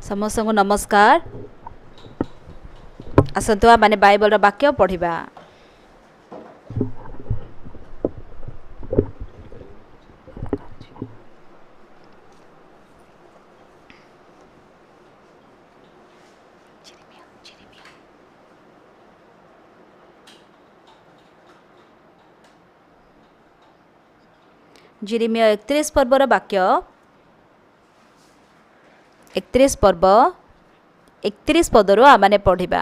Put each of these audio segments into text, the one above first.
समस्त को नमस्कार। आसतु माने बाइबल वाक्य पढ़िबा। जिरिमिया 31 पर्वर वाक्य 31 पर्व 31 पदरु आमाने पढ़िबा।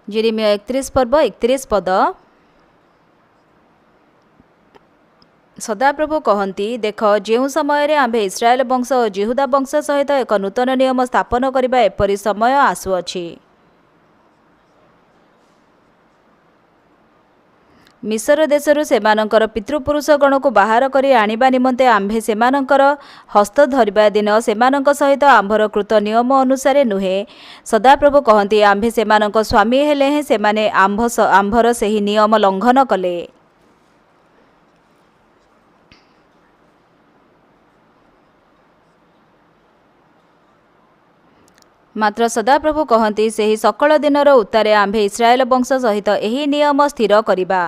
जिरिमिया 31 पर्व 31 पद। सदाप्रभु कहती, देख जो समय आम्भे इस्राएल वंश और जिहुदा वंश सहित एक नूतन नियम स्थापन करबा एपरि समय आसुअछि। मिस्र देशरू सेमानंकर पितृपुरुष गण को बाहर करी आनिबा निमंते आम्भे सेमानंकर हस्त धरिबा दिन सेमानंक सहित आम्भर कृत नियम अनुसारे नुहे। सदाप्रभु कहती, आम्भे सेमानंक स्वामी हेले हे सेमाने आम्भर सेही नियम लंघन कले। मात्र सदाप्रभु कहती, सेही सकल दिनर उत्तारे आम्भे इस्राएल वंश सहित एही नियम स्थिर करिबा।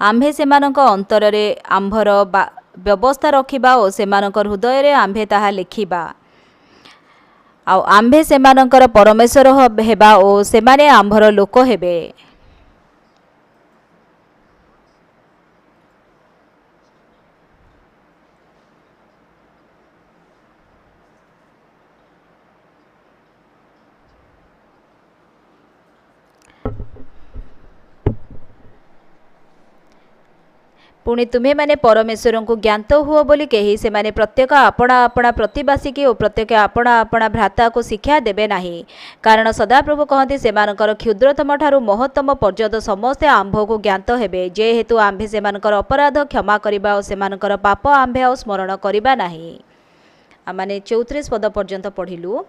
आम्भे सेमानंक अंतररे आम्भर व्यवस्था रखिबा और सेमानंकर हृदय रे आम्भे ताहा लिखिबा। आउ आम्भे सेमानंकर परमेश्वर हेबा और सेमाने आम्भर लोक हेबे। पुणी तुम्हें माने परमेश्वर को ज्ञात हुओ बोली कही से माने प्रत्येक आपणा आपणा प्रतिवासी की और प्रत्येक आपणा आपणा भ्राता को शिक्षा देबे नाही। कारण सदाप्रभु कहते सेमानकर क्षुद्रतम ठारू महत्तम पर्यंत समस्ते आम्भ को ज्ञात हेबे। जे हेतु आम्भे सेमानकर अपराध क्षमा करिबा और सेमानकर पाप आम्भे और स्मरण करिबा नाही। आमाने 34 पद पर्यंत पढ़िलु।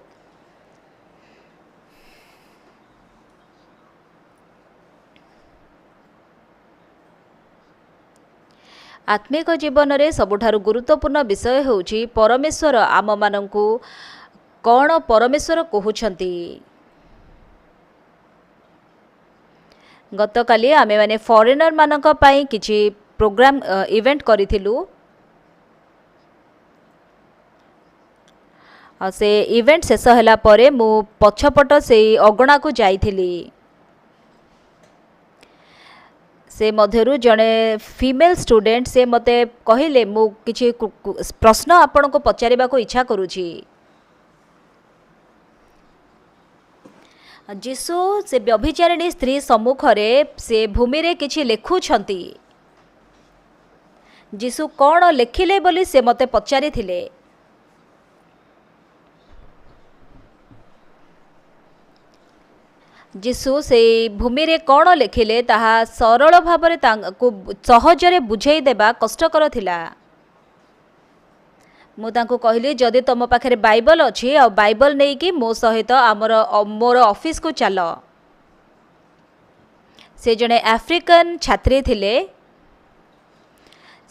आत्मिक जीवन रे सबुठारु गुरुत्वपूर्ण विषय होउछि परमेश्वर आम मानंकु कौन परमेश्वर कहउछंती। गतकाली आमे माने फॉरेनर मानक पई किछि प्रोग्राम इवेंट करिथिलु। से इवेंट शेष होला परे मु पछपट से अगणा को जाइथिली। से मध्यरु जड़े फीमेल स्टूडेंट से मते कहले मु किछि प्रश्न आपण को पचारिबा को इच्छा करूछि। जीसु से व्यभिचारिणी स्त्री सम्मुख रे से भूमि रे किछि लेखुछंती। जीसु कौन लेखिले बोली से मते पचारि थिले। जीसु से भूमि रे कौन लिखिले ताहा सरल भाबरे तांको सहजरे बुझाई देबा कष्टकर थिला। मु तांको कहली जदि तुम पाखरे बाइबल अछि आ बाइबल नै कि मो सहित मोर ऑफिस को चल। से जने अफ्रीकन छात्री थिले।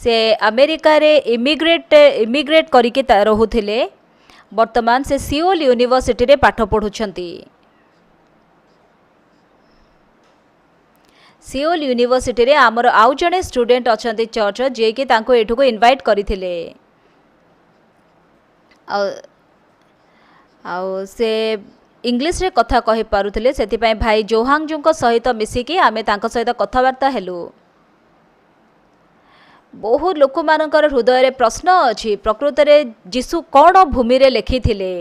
से अमेरिका रे इमिग्रेट करिके रहुथिले। वर्तमान से सियोल यूनिवर्सिटी रे पाठ पढुछंती। सियोल यूनिवर्सिटी रे आमर आउ जने स्टूडेंट अछंती चर्च जे कि तांको एठु को इनवाइट करिथिले। आउ से इंग्लिश रे कथा कहि पारुथिले। सेति पय भाई जोहांग जुंको सहित मिसिकी आमे तांको सहित कथावार्ता हेलु। बहुत लोक मानकर हृदय रे प्रश्न अछि प्रकृत रे जीसु कोन भूमि रे लेखिथिले।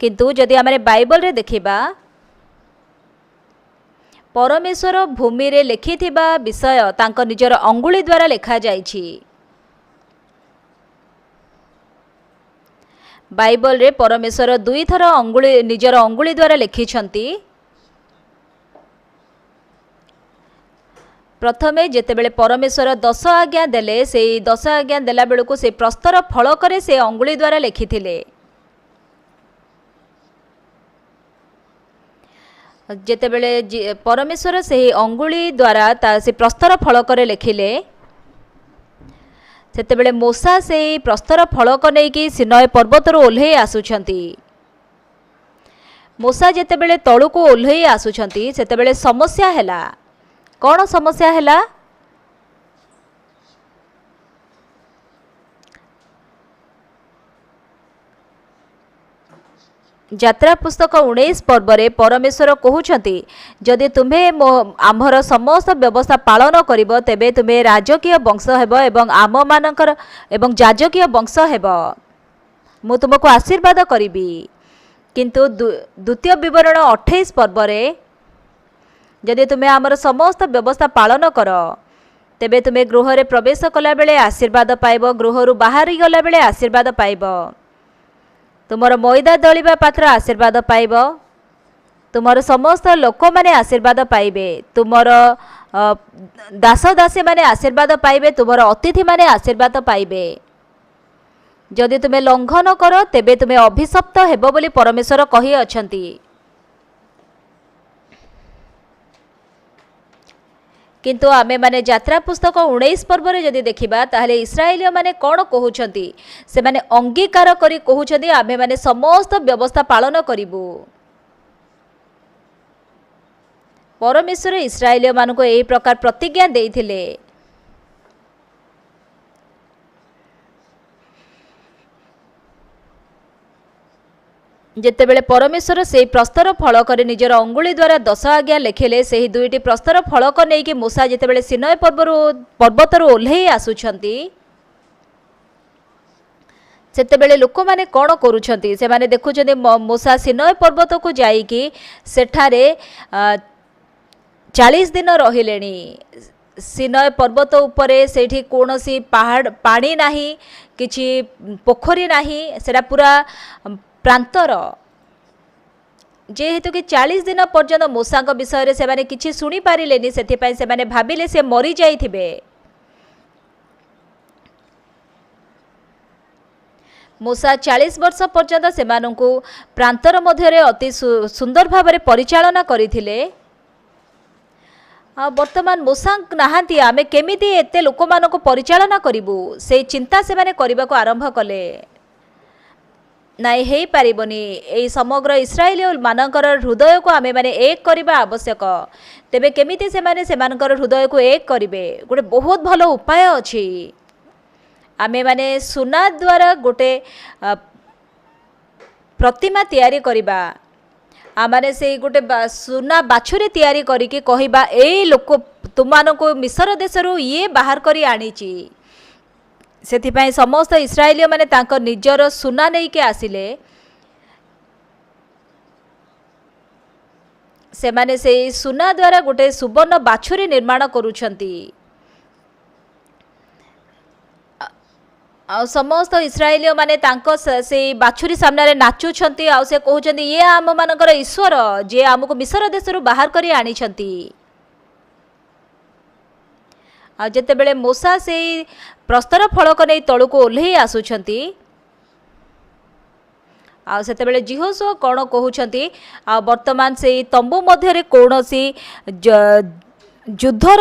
किंतु जदि आमे बाइबल रे देखिबा परमेश्वर भूमि रे लेखिथिबा विषय तांको निजर अंगुली द्वारा लेखा जाइछि। बाइबल रे परमेश्वर दुई थर निजर अंगुली द्वारा लेखिछंती। प्रथमे जेतेबेले परमेश्वर 10 आज्ञा देले से 10 आज्ञा देला बेलको से प्रस्तर फलक रे से अंगुली द्वारा लेखिथिले। जेतेबेले परमेश्वर से अंगुली द्वारा से प्रस्तर फलक रे लेखिले ସେତେବେଳେ ମୋଶା ସେହି ପ୍ରସ୍ତର ଫଳକ ନେଇକି ସିନୟ ପର୍ବତରୁ ଓହ୍ଲେଇ ଆସୁଛନ୍ତି। ମୋଶା ଯେତେବେଳେ ତଳକୁ ଓହ୍ଲେଇ ଆସୁଛନ୍ତି ସେତେବେଳେ ସମସ୍ୟା ହେଲା। କ'ଣ ସମସ୍ୟା ହେଲା? ଯାତ୍ରା ପୁସ୍ତକ 19 ପର୍ବରେ ପରମେଶ୍ୱର କହୁଛନ୍ତି, ଯଦି ତୁମେ ଆମ୍ଭର ସମସ୍ତ ବ୍ୟବସ୍ଥା ପାଳନ କରିବ ତେବେ ତୁମେ ରାଜକୀୟ ବଂଶ ହେବ ଏବଂ ଆମମାନଙ୍କର ଏବଂ ଯାଜକୀୟ ବଂଶ ହେବ। ମୁଁ ତୁମକୁ ଆଶୀର୍ବାଦ କରିବି। କିନ୍ତୁ ଦ୍ୱିତୀୟ ବିବରଣ 28 ପର୍ବରେ ଯଦି ତୁମେ ଆମର ସମସ୍ତ ବ୍ୟବସ୍ଥା ପାଳନ କର ତେବେ ତୁମେ ଗୃହରେ ପ୍ରବେଶ କଲାବେଳେ ଆଶୀର୍ବାଦ ପାଇବ, ଗୃହରୁ ବାହାରି ଗଲାବେଳେ ଆଶୀର୍ବାଦ ପାଇବ। ତୁମର ମଇଦା ଦଳିବା ପାତ୍ର ଆଶୀର୍ବାଦ ପାଇବ, ତୁମର ସମସ୍ତ ଲୋକମାନେ ଆଶୀର୍ବାଦ ପାଇବେ, ତୁମର ଦାସ ଦାସୀମାନେ ଆଶୀର୍ବାଦ ପାଇବେ, ତୁମର ଅତିଥିମାନେ ଆଶୀର୍ବାଦ ପାଇବେ। ଯଦି ତୁମେ ଲଙ୍ଘନ କର ତେବେ ତୁମେ ଅଭିଶପ୍ତ ହେବ ବୋଲି ପରମେଶ୍ୱର କହିଅଛନ୍ତି। କିନ୍ତୁ ଆମେମାନେ ଯାତ୍ରା ପୁସ୍ତକ 19 ପର୍ବରେ ଯଦି ଦେଖିବା ତାହେଲେ ଇସ୍ରାଏଲୀୟ ମାନେ କ'ଣ କହୁଛନ୍ତି? ସେମାନେ ଅଙ୍ଗୀକାର କରି କହୁଛନ୍ତି ଆମେମାନେ ସମସ୍ତ ବ୍ୟବସ୍ଥା ପାଳନ କରିବୁ। ପରମେଶ୍ୱର ଇସ୍ରାଏଲୀୟ ମାନଙ୍କୁ ଏହି ପ୍ରକାର ପ୍ରତିଜ୍ଞା ଦେଇଥିଲେ। ଯେତେବେଳେ ପରମେଶ୍ୱର ସେହି ପ୍ରସ୍ତର ଫଳକରେ ନିଜର ଅଙ୍ଗୁଳି ଦ୍ୱାରା 10 ଆଜ୍ଞା ଲେଖିଲେ, ସେହି ଦୁଇଟି ପ୍ରସ୍ତର ଫଳକ ନେଇକି ମୋଶା ଯେତେବେଳେ ସିନୟ ପର୍ବତରୁ ଓହ୍ଲେଇ ଆସୁଛନ୍ତି ସେତେବେଳେ ଲୋକମାନେ କ'ଣ କରୁଛନ୍ତି? ସେମାନେ ଦେଖୁଛନ୍ତି ମୋଶା ସିନୟ ପର୍ବତକୁ ଯାଇକି ସେଠାରେ 40 ଦିନ ରହିଲେଣି। ସିନୟ ପର୍ବତ ଉପରେ ସେଇଠି କୌଣସି ପାଣି ନାହିଁ, କିଛି ପୋଖରୀ ନାହିଁ, ସେଟା ପୁରା ପ୍ରାନ୍ତର। ଯେହେତୁ କି 40 ଦିନ ପର୍ଯ୍ୟନ୍ତ ମୋଶାଙ୍କ ବିଷୟରେ ସେମାନେ କିଛି ଶୁଣିପାରିଲେନି, ସେଥିପାଇଁ ସେମାନେ ଭାବିଲେ ସେ ମରିଯାଇଥିବେ। ମୋଶା 40 ବର୍ଷ ପର୍ଯ୍ୟନ୍ତ ସେମାନଙ୍କୁ ପ୍ରାନ୍ତର ମଧ୍ୟରେ ଅତି ସୁନ୍ଦର ଭାବରେ ପରିଚାଳନା କରିଥିଲେ। ବର୍ତ୍ତମାନ ମୋଶା ନାହାନ୍ତି, ଆମେ କେମିତି ଏତେ ଲୋକମାନଙ୍କୁ ପରିଚାଳନା କରିବୁ? ସେଇ ଚିନ୍ତା ସେମାନେ କରିବାକୁ ଆରମ୍ଭ କଲେ। ନାଇଁ, ହେଇପାରିବନି। ଏହି ସମଗ୍ର ଇସ୍ରାଏଲୀୟ ମାନଙ୍କର ହୃଦୟକୁ ଆମେମାନେ ଏକ କରିବା ଆବଶ୍ୟକ। ତେବେ କେମିତି ସେମାନେ ସେମାନଙ୍କର ହୃଦୟକୁ ଏକ କରିବେ? ଗୋଟେ ବହୁତ ଭଲ ଉପାୟ ଅଛି। ଆମେମାନେ ସୁନା ଦ୍ୱାରା ଗୋଟେ ପ୍ରତିମା ତିଆରି କରିବା। ଆମମାନେ ସେଇ ଗୋଟେ ସୁନା ବାଛୁରୀ ତିଆରି କରିକି କହିବା, ଏଇ ଲୋକ ତୁମମାନଙ୍କୁ ମିଶର ଦେଶରୁ ଇଏ ବାହାର କରି ଆଣିଛି। ସେଥିପାଇଁ ସମସ୍ତ ଇସ୍ରାଏଲୀୟ ମାନେ ତାଙ୍କ ନିଜର ସୁନା ନେଇକି ଆସିଲେ। ସେମାନେ ସେଇ ସୁନା ଦ୍ୱାରା ଗୋଟେ ସୁବର୍ଣ୍ଣ ବାଛୁରୀ ନିର୍ମାଣ କରୁଛନ୍ତି। ଆଉ ସମସ୍ତ ଇସ୍ରାଏଲୀୟ ମାନେ ତାଙ୍କ ସେଇ ବାଛୁରୀ ସାମ୍ନାରେ ନାଚୁଛନ୍ତି। ଆଉ ସେ କହୁଛନ୍ତି, ଇଏ ଆମମାନଙ୍କର ଈଶ୍ୱର, ଯିଏ ଆମକୁ ମିଶର ଦେଶରୁ ବାହାର କରି ଆଣିଛନ୍ତି। ଆଉ ଯେତେବେଳେ ମୋଶା ସେଇ ପ୍ରସ୍ତର ଫଳକ ନେଇ ତଳକୁ ଓହ୍ଲେଇ ଆସୁଛନ୍ତି, ଆଉ ସେତେବେଳେ ଯିହୋଶୁଆ କ'ଣ କହୁଛନ୍ତି? ଆଉ ବର୍ତ୍ତମାନ ସେଇ ତମ୍ବୁ ମଧ୍ୟରେ କୌଣସି ଯୁଦ୍ଧର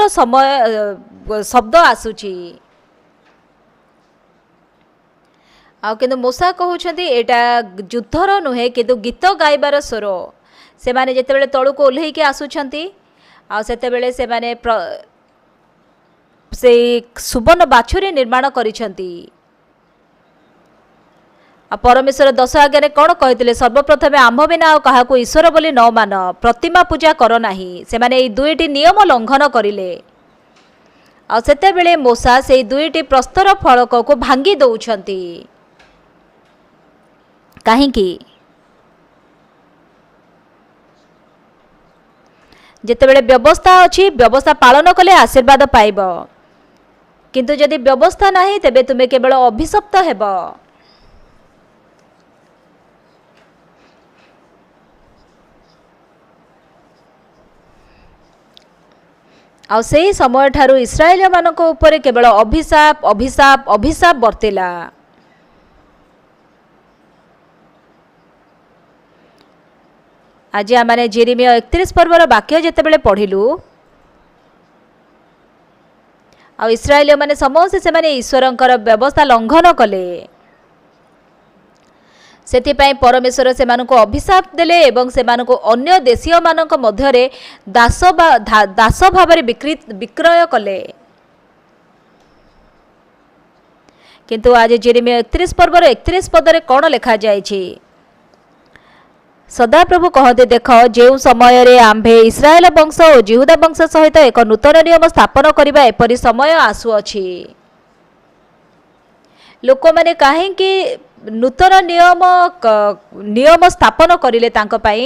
ଶବ୍ଦ ଆସୁଛି। ଆଉ କିନ୍ତୁ ମୋଶା କହୁଛନ୍ତି ଏଇଟା ଯୁଦ୍ଧର ନୁହେଁ, କିନ୍ତୁ ଗୀତ ଗାଇବାର ସ୍ୱର। ସେମାନେ ଯେତେବେଳେ ତଳକୁ ଓହ୍ଲେଇକି ଆସୁଛନ୍ତି, ଆଉ ସେତେବେଳେ ସେମାନେ ସେଇ ସୁବର୍ଣ୍ଣ ବାଛୁରୀ ନିର୍ମାଣ କରିଛନ୍ତି। ଆଉ ପରମେଶ୍ୱର 10 ଆଜ୍ଞାରେ କ'ଣ କହିଥିଲେ? ସର୍ବପ୍ରଥମେ ଆମ୍ଭ ବିନା ଆଉ କାହାକୁ ଈଶ୍ୱର ବୋଲି ନ ମାନ, ପ୍ରତିମା ପୂଜା କର ନାହିଁ। ସେମାନେ ଏଇ ଦୁଇଟି ନିୟମ ଲଙ୍ଘନ କରିଲେ। ଆଉ ସେତେବେଳେ ମୋଶା ସେଇ ଦୁଇଟି ପ୍ରସ୍ତର ଫଳକକୁ ଭାଙ୍ଗି ଦେଉଛନ୍ତି। କାହିଁକି? ଯେତେବେଳେ ବ୍ୟବସ୍ଥା ଅଛି, ବ୍ୟବସ୍ଥା ପାଳନ କଲେ ଆଶୀର୍ବାଦ ପାଇବ। କିନ୍ତୁ ଯଦି ବ୍ୟବସ୍ଥା ନାହିଁ ତେବେ ତୁମେ କେବଳ ଅଭିଶପ୍ତ ହେବ। ଆଉ ସେହି ସମୟଠାରୁ ଇସ୍ରାଏଲୀୟ ମାନଙ୍କ ଉପରେ କେବଳ ଅଭିଶାପ ଅଭିଶାପ ଅଭିଶାପ ବର୍ତ୍ତିଲା। ଆଜି ଆମେ ଯେରେମିୟା 31 ପର୍ବର ବାକ୍ୟ ଯେତେବେଳେ ପଢ଼ିଲୁ, आ इस्राएलिय माने समस्त से माने ईश्वरंकर व्यवस्था लंघन कले सेथिपाई परमेश्वर से अभिशाप देले एवं से अन्य देशीय मानक मध्यरे दास भाव विक्रय कले। किंतु आज जेरेमिया 31 पर्वर 31 पदरे कौन लिखा जायछि सदाप्रभु कहते देख जो समय रे आम्भे इस्राएल वंश और जिहुदा वंश सहित एक नूतन नियम स्थापन करबा एपरि समय आसुअछि। लोक माने कहीं नूतन नियम स्थापन करिले तांको पाई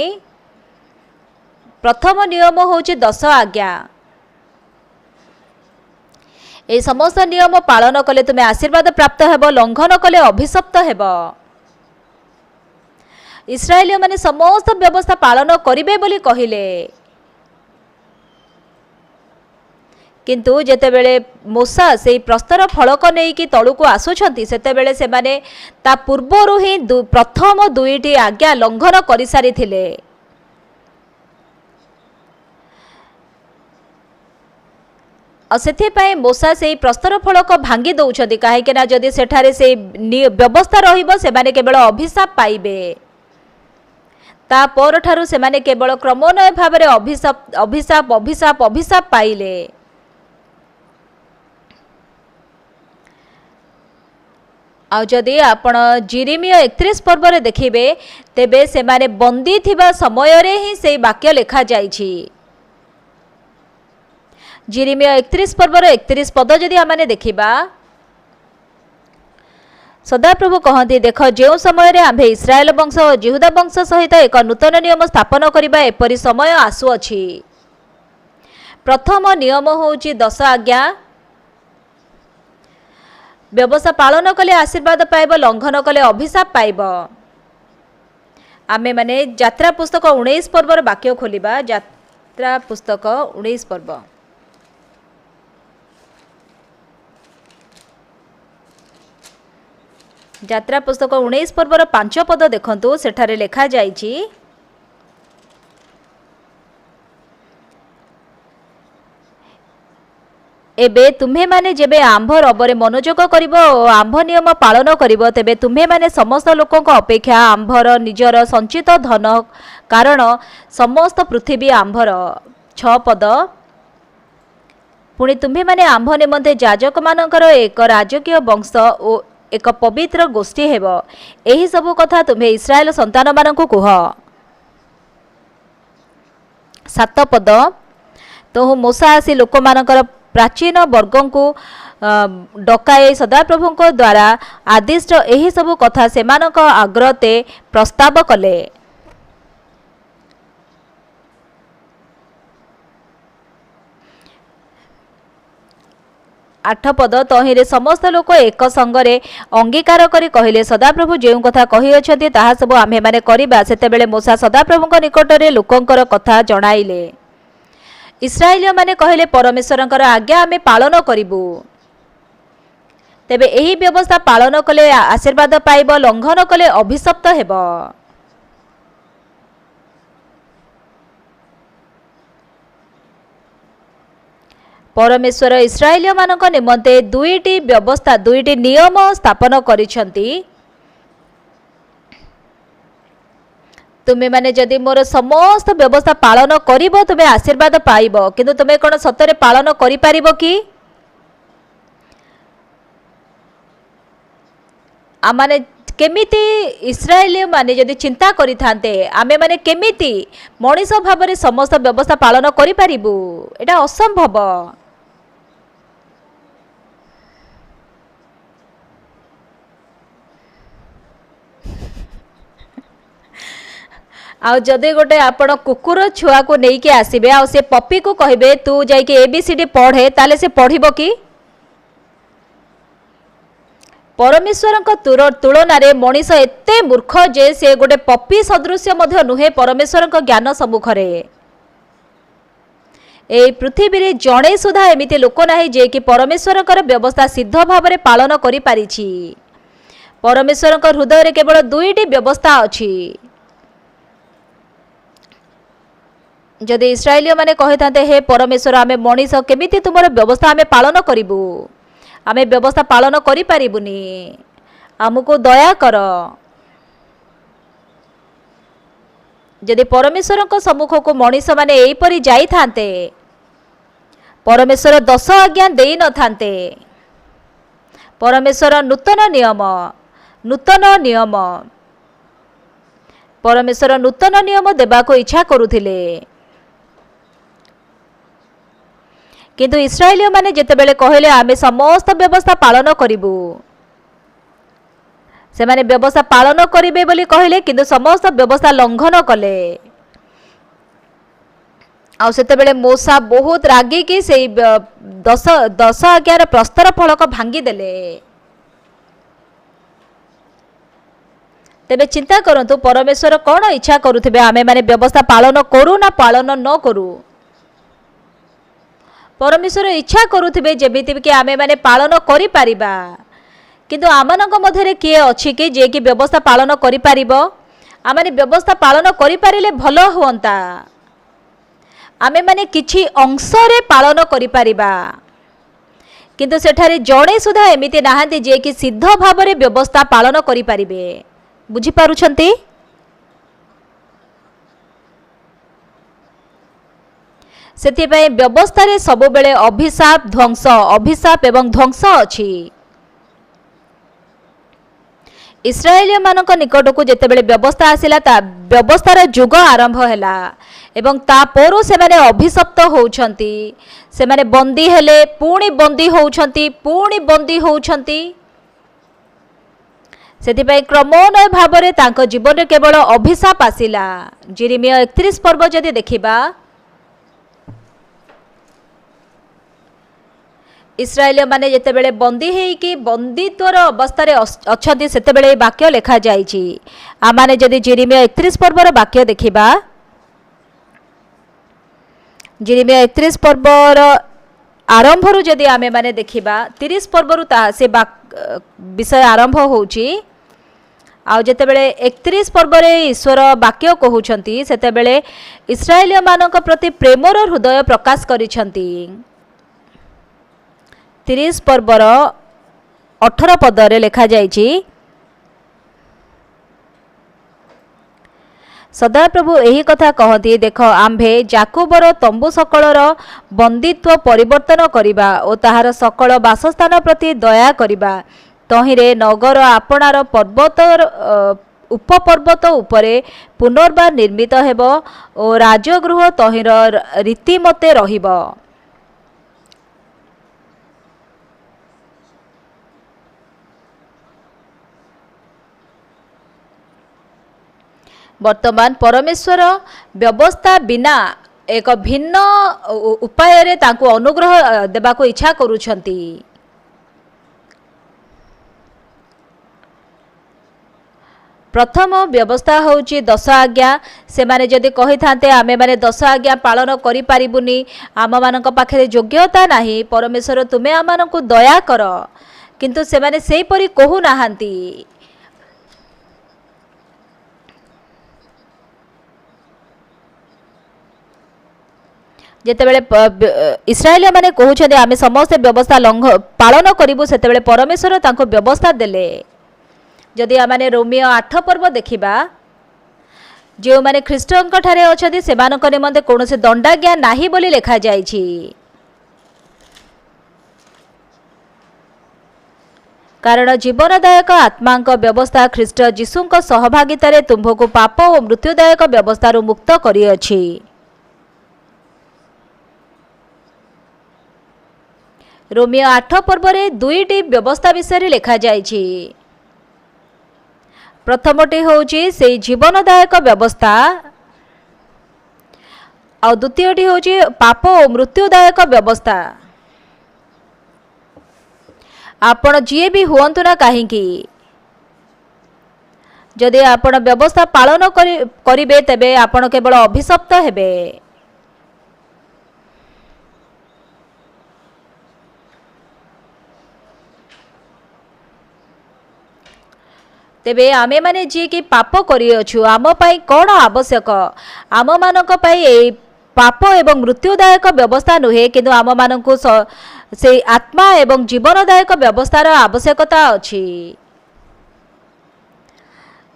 प्रथम नियम होछि 10 आज्ञा। ए समस्त नियम पालन कले तुमे आशीर्वाद प्राप्त हेबो लंघन कले अभिशप्त हेबो। इस्राएलिय माने समस्त व्यवस्था पालन करिवे बोली कहिले किंतु जेतेबेले मूसा से प्रस्तर फलक नेकी तळुको आसुछंती सेतेबेले से माने ता पूर्वरु ही प्रथम दुईटी आज्ञा लंघन करि सारी थिले। सेथिपाई मूसा से प्रस्तर फलक भांगी दउछंती काहे ना जदि सेठारे से व्यवस्था रहिबो से माने केवल अभिशाप पाइबे ता पर ठारू से माने केवल क्रमोन्वय भाव में अभिशाप अभिशाप अभिशाप अभिशाप पाइले। आदि आपण जेरेमिया 31 पर्व देखिबे तेबे से माने बंदी थिबा समय रे ही से वाक्य लिखा जाइछि। जेरेमिया 31 पर्व 31 पद जदि आमाने देखिबा सदाप्रभु कहते देख जो समय रे आम्भे इस्राएल वंश और जिहुदा वंश सहित एक नूतन नियम स्थापन करबा एपरि समय आसुअछि। प्रथम नियम होछि 10 आज्ञा व्यवस्था पालन कले आशीर्वाद पाइब लंघन कले अभिशाप पाइब। आमे माने यात्रा पुस्तक 19 पर्वर वाक्य खोलिबा यात्रा पुस्तक 19 पर्व यात्रा पुस्तक 19 पर्वर 5 पद देखंतु सेठारे लेखा जाइछि एबे तुम्हे माने जेबे आंभ रबरे मनोयोग करिवो आंभ नियम पालन करिवो तेबे तुम्हे माने समस्त लोकक अपेक्षा आंभर निजर संचित धन कारण समस्त पृथ्वी आंभर 6 पद पुणी तुम्हे माने आंभ निमंते याजक मानकर एक राजकीय वंश ओ एक पवित्र गोष्ठी हेबो। एही सब कथा तुम्हे इस्राएल संतान मानकु कुह। 7 पद तो मूसा आसी लोक मानकर प्राचीन वर्ग को डकाई सदाप्रभु द्वारा आदिष्ट एही सब कथा सेमानक आग्रहते प्रस्ताव कले। 8 पद तहिरे समस्त लोक एक संगरे अंगीकार करी कहिले सदाप्रभु जो कथा कही अछंती ताहा सब आम्हे माने करिबा। सेतेबेले मूसा सदाप्रभुଙ୍କ निकटरे लोकंकर कथा जणाइले। इस्राएलिय माने कहले परमेश्वरंकर आज्ञा आमे पालन करिबु तेबे एही व्यवस्था पालन कले आशीर्वाद पाइब लंघन कले अभिशप्त हेबो। परमेश्वर इस्राएलिय मानक निमंते दुईटी व्यवस्था दुईटी नियम स्थापन करिसंती। तुम्हें माने जदि मोर समस्त व्यवस्था पालन करिवो तुमे आशीर्वाद पाइबो किंतु तुमे कोन सतरे पालन करि पारिबो कि आमाने केमिति इस्राएलिय माने जदि चिंता करि थांते आमे माने केमिति मनीष भाव में समस्त व्यवस्था पालन करि पारिबु एटा असंभव। आउ जदि गोटे आपण कुकुर छुआ को लेके आसबे आ से पपी को कहबे तू जाइके एबीसीडी पढ़े ताले से पढ़िबो कि परमेश्वर तुलन में मनीष एते मूर्ख जे से गोटे पपी सदृश मध्य नुहे परमेश्वर ज्ञान सम्मुखें। ए पृथ्वी रे जणे सुधा एमिति लोक नाही जे कि परमेश्वर व्यवस्था सिद्ध भाव में पालन करि पारिछि। परमेश्वर हृदय रे केवल दुईटी व्यवस्था अछि जदि इस्राएलीय माने कही था हे परमेश्वर आमे मनीष केमिति तुमर व्यवस्था आमे पालन करिबु आमे व्यवस्था पालन करि परिबुनी आमको दया कर। जदि परमेश्वर को सम्मुख को मनीष माने एपरी जाई थांते परमेश्वर 10 आज्ञा देई न थांते। परमेश्वर नूतन नियम परमेश्वर नूतन नियम देबा को इच्छा करुथिले किंतु इस्राएलीय माने जेतेबेले कहले आमे समस्त व्यवस्था पालन करिबु से माने व्यवस्था पालन करिबे बोली कहले किंतु समस्त व्यवस्था लंघन कले आ सेतेबेले मूसा बहुत रागी कि से 10 आज्ञार प्रस्तर फलक भांगी देले। तेबे चिंता करंतु परमेश्वर कौन इच्छा करुथिबे आमे माने व्यवस्था पालन करू ना पालन न करू। परमेश्वर इच्छा करुथिबे जेमिति कि आमे माने पालन करि परिबा किंतु आमनक मध्यरे किए अछि कि जे कि व्यवस्था पालन करि परिबो आमे व्यवस्था पालन करि परिले भलो होंता आमे माने किछि अंश रे पालन करि परिबा किंतु सेठारे जणे सुधा एमिति नाहंती जे कि सिद्ध भाबरे व्यवस्था पालन करि परिबे। बुझी पारुछंती सेथिपाई व्यवस्था रे सबु बेले अभिशाप एवं ध्वंस अछि। इस्राएलिय मानक निकट को जेतेबेले व्यवस्था आसिला ता व्यवस्थार जुग आरंभ हैला एवं ता पोरो से माने अभिशप्त होउछंती से माने बंदी हेले पुणी बंदी होउछंती सेथिपाई क्रमोन्वय भाबरे तांको जीवन रे केवल अभिशाप आसिला। यिर्मयाह 31 पर्व जदि देखिबा इस्राएलिय माने जेतेबेले बंदी हेइकी बंदीत्वर अवस्था अच्छी सेतेबेले वाक्य लेखा जाइछि। आमाने जदि यिर्मयाह 31 पर्वर वाक्य देखिबा यिर्मयाह 31 पर्वर आरंभरु जदि आमे माने देखिबा 30 पर्वरु ता से विषय आरंभ होउछि आ जेतेबेले 31 पर्वरे ईश्वर वाक्य कहउछंती सेतेबेले इस्राएलिय मानक प्रति प्रेमर हृदय प्रकाश करिछंती। 30 पर्वर 18 पदरे लेखा जाइछि सदा प्रभु यही कथा कहती देख आम्भे जाकोबर तंबू सकलर बंदीत्व परिवर्तन करिबा और ताहार सकल बासस्थान प्रति दया करिबा तहिरे नगर आपणार पर्वत उपपर्वत उपरे पुनर्बार निर्मित हेबो और राजगृह तहिर रीतिमते रहिबो। वर्तमान परमेश्वर व्यवस्था बिना एक भिन्न उपाय रे तांको अनुग्रह देबा को इच्छा करूछंती। प्रथम व्यवस्था होची 10 आज्ञा से माने जदि कहि थांते आमे माने 10 आज्ञा पालन करि पारिबुनी आम मानक पाखरे योग्यता नाही परमेश्वर तुमे आमानकु दया कर किंतु से माने सेही परि कहू नाहांती। जेतेबेले इस्राएलिया माने कहउछते आमे समस्त व्यवस्था पालन करिबु सेतेबेले परमेश्वर तांको व्यवस्था देले। जदि आमाने रोमियो 8 पर्व देखिबा जो माने ख्रीष्टंक ठारे अछथि सेमानक निमंते कोनोसे दंडाज्ञा नाही बोली लेखा जाइछि। कारण जीवनदायक आत्मांक व्यवस्था ख्रीष्ट जीशुंक सहभागितारे तुम्भको पाप और मृत्युदायक व्यवस्थारु मुक्त करिअछि। रोमियो 8 पर्वरे 2टी व्यवस्था विषय लेखा जाइछि। प्रथमटी होउछि से जीवनदायक व्यवस्था और द्वितीयटी होउछि पाप और मृत्युदायक व्यवस्था। आपण जिए भी हुअंतु ना काहेकि जदि आपण व्यवस्था पालन करिबे तेबे आपण केवल अभिशप्त हेबे। तेबे आमे माने जी कि पाप करिअछु आम पाई कोन आवश्यक आम मानक पाई पाप एवं मृत्युदायक व्यवस्था नुहे किंतु आम मानकु से आत्मा एवं जीवनदायक व्यवस्थार आवश्यकता अछि।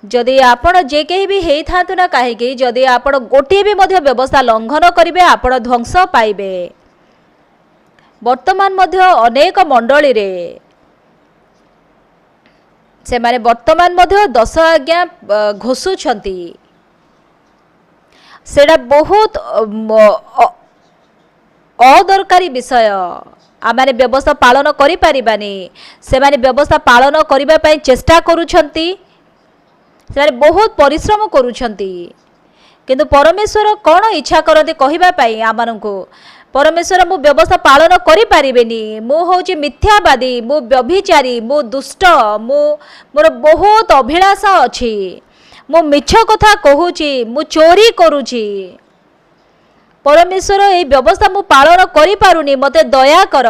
जदि आपण जे कहीं भी हेई थांतु ना कहीं जदि आपण गोटे भी मध्य व्यवस्था लंघन करिवे आपण ध्वंस पाइबे। वर्तमान मध्य अनेक मंडली रे से माने वर्तमान मध्य 10 आज्ञा घोषुछंती सेटा बहुत अदरकारी विषय आमाने व्यवस्था पालन करि परिबानी से माने व्यवस्था पालन करिबा पई चेष्टा करूछंती से बहुत परिश्रम करूछंती किंतु परमेश्वर कौन इच्छा करते कहबा पई आमानंको परमेश्वर मु व्यवस्था पालन करि परिबेनी मु होची मिथ्यावादी मु व्यभिचारी मु दुष्ट मु मोर बहुत अभिलाष अछि मु मिछ कथा कहूची मु चोरी करूची परमेश्वर ए व्यवस्था मु पालन करि पारुनी मते दया कर।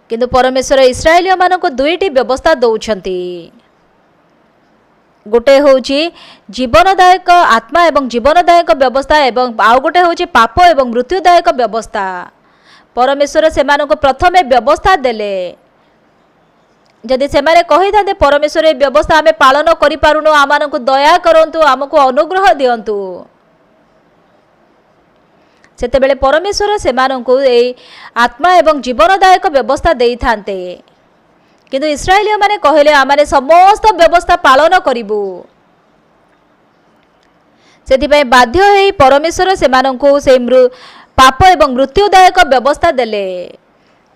किंतु परमेश्वर इस्राएलिया मानको दुईटी व्यवस्था दौछंती गोटे होची जीवनदायक आत्मा एवं जीवनदायक व्यवस्था एवं आउ गोटे होची पाप एवं मृत्युदायक व्यवस्था। परमेश्वर से मानको प्रथमे व्यवस्था देले जदि से माने कहि थाते परमेश्वर ए व्यवस्था आमे पालन करि पारुनो आमानकु दया करंतु आमको अनुग्रह दियंतु सेते बेले परमेश्वर से मानको ए आत्मा एवं जीवनदायक व्यवस्था देई थांते किंतु इस्राएलिया माने कहले आमाने समस्त व्यवस्था पालन करिबु सेति पय बाध्य हेई परमेश्वर से मानको से पाप एवं मृत्युदायक व्यवस्था देले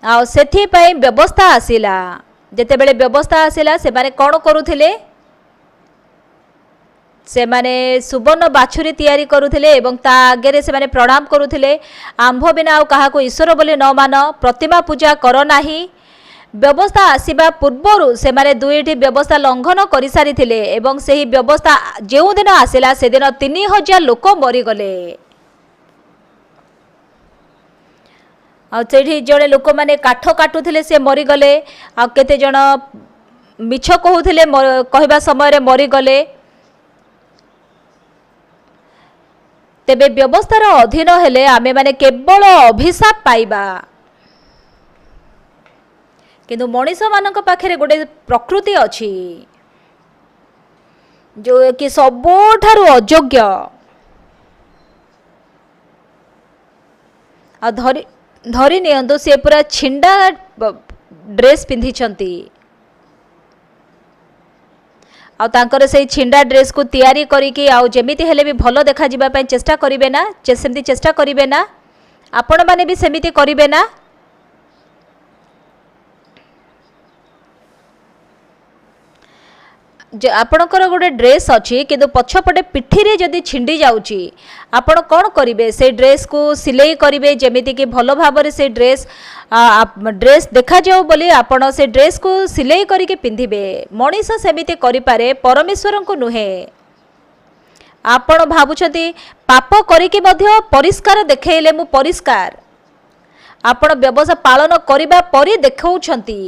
आ सेति पय व्यवस्था आसिला जेते बेले व्यवस्था आसिला से माने कोन करूथिले से माने सुवर्ण बाछुरी तैयारी करूथिले एवं ता आगे से माने प्रणाम करूथिले आंभ बिना आ कहा को ईश्वर बोली न मान प्रतिमा पूजा कर नाही व्यवस्था आसीबा पूर्वरु से माने दुईटी व्यवस्था लंघन करि सारिथिले एवं सेही व्यवस्था जेउ दिन आसिला से दिन 3000 लोक मरि गले आ सेठी जड़े लोक माने काठ काटुथिले से मरि गले आ केते जण मिछ कहउथिले कहबा समय रे मरि गले तेबे व्यवस्थार अधीन हेले आमे माने केवल अभिशाप पाइबा किंतु मनीष मानक पाखे गोटे प्रकृति अछि जो कि सबोठारु अयोग्य आ धरी नियंतु से पूरा छिंडा ड्रेस पिंधि छंती आ तांकर से छिंडा ड्रेस को तैयारी करिकी आ जेमिति हेले भी भलो देखा जिबा पय चेष्टा करिवे ना सेमति चेष्टा करिवे ना आपण माने भी सेमिति करिवे ना आपणकर गोटे ड्रेस अच्छी किंतु पछपटे पिठी रे जदि छिंडी जाउची आपण कौन करिवे से ड्रेस को सिलाई करिवे जेमिति कि भलो भाबरे से ड्रेस देखा जाऊ बोली आपण से ड्रेस को सिलाई करिके पिंधिबे मनीष सेमिति करि पारे परमेश्वर को नुहे आपण भाबुछती पाप करिके मध्य परिष्कार देखेले मु परिष्कार आपण व्यवस्था पालन करिबा परि देखौछंती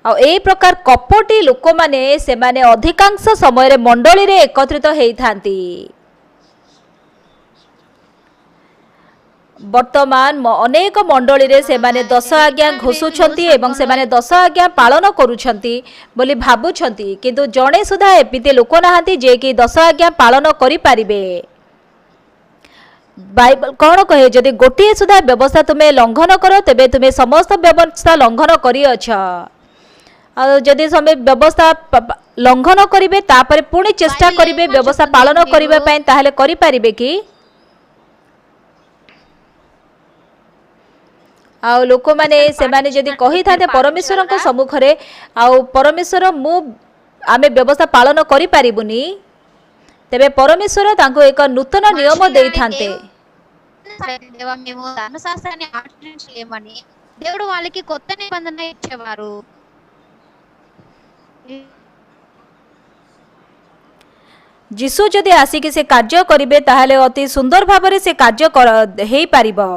आ ए प्रकार कपटी लोक माने से माने अधिकांश समय रे मंडली रे एकत्रित हेई थांती वर्तमान अनेक मंडली रे से माने 10 आज्ञा घोषुछंती एवं से माने 10 आज्ञा पालन करूछंती बोली भाबुछंती किंतु जणे सुधा एपिते लोक नाहांती जे कि 10 आज्ञा पालन करि पारिबे बाइबल कौन कहे जदि गोटे सुधा व्यवस्था तुम्हें लंघन करो तेबे तुम्हें समस्त व्यवस्था लंघन करि अछ जदि समय व्यवस्था लंघन करिवे तापर पुणी चेष्टा करिवे व्यवस्था पालन करिवे पय ताहले करि पारिबे कि आ लोक माने से माने जदि कहि थाते परमेश्वर को सम्मुख रे आ परमेश्वर मु आमे व्यवस्था पालन करि पारिबुनी तेबे परमेश्वर तांको एक नूतन नियम देई थांते దేవా మేము ధర్మశాస్త్రాన్ని ఆచరించలేమని దేవుడు వాళ్ళకి కొత్త నిబంధన ఇచ్చేవారు जीशु जदि आसिक से कार्य करिवे ताहले अति सुंदर भाबरे से कार्य हेई पारिबो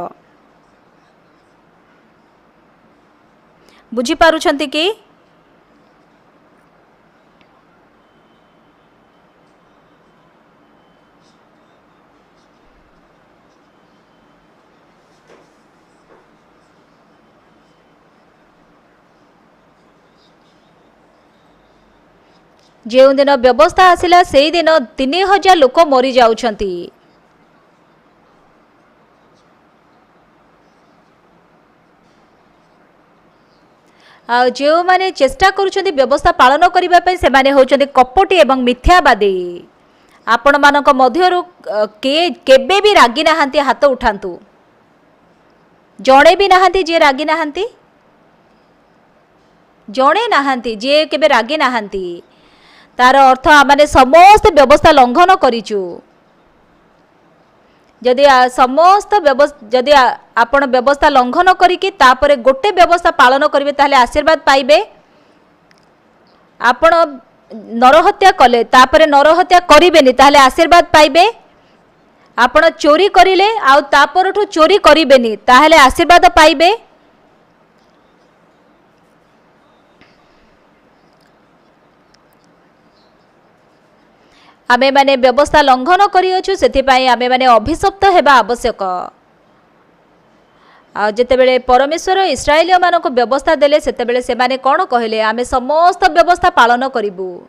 बुझी पारुछंती कि ଯେଉଁ दिन ବ୍ୟବସ୍ଥା ଆସିଲା ସେହି ଦିନ 3000 ଲୋକ ମରି ଯାଉଛନ୍ତି। ଆଉ ଯେଉଁମାନେ ଚେଷ୍ଟା କରୁଛନ୍ତି ବ୍ୟବସ୍ଥା ପାଳନ କରିବା ପାଇଁ ସେମାନେ ହେଉଛନ୍ତି କପଟି ଏବଂ ମିଥ୍ୟାବାଦୀ। ଆପଣମାନଙ୍କ ମଧ୍ୟରୁ କିଏ କେବେ ବି ରାଗି ନାହାନ୍ତି? ହାତ ଉଠାନ୍ତୁ। ଜଣେ ବି ନାହାନ୍ତି ଯିଏ ରାଗି ନାହାନ୍ତି? ଜଣେ ନାହାନ୍ତି ଯିଏ କେବେ ରାଗି ନାହାନ୍ତି? ତାର ଅର୍ଥ ଆମେ ସମସ୍ତେ ବ୍ୟବସ୍ଥା ଲଙ୍ଘନ କରିଛୁ। ଯଦି ସମସ୍ତ ଯଦି ଆପଣ ବ୍ୟବସ୍ଥା ଲଙ୍ଘନ କରିକି ତାପରେ ଗୋଟେ ବ୍ୟବସ୍ଥା ପାଳନ କରିବେ ତାହେଲେ ଆଶୀର୍ବାଦ ପାଇବେ। ଆପଣ ନରହତ୍ୟା କଲେ ତାପରେ ନରହତ୍ୟା କରିବେନି ତାହେଲେ ଆଶୀର୍ବାଦ ପାଇବେ। ଆପଣ ଚୋରି କରିଲେ ଆଉ ତାପରଠୁ ଚୋରି କରିବେନି ତାହେଲେ ଆଶୀର୍ବାଦ ପାଇବେ। आमे माने व्यवस्था लंघन करिअछु सेथिपाई आमे माने अभिशप्त हेबा आवश्यक। आ जेतेबेले परमेश्वर इस्राएलिया मानको व्यवस्था देले सेतेबेले से माने कोन कहले आमे समस्त व्यवस्था पालन करिबु।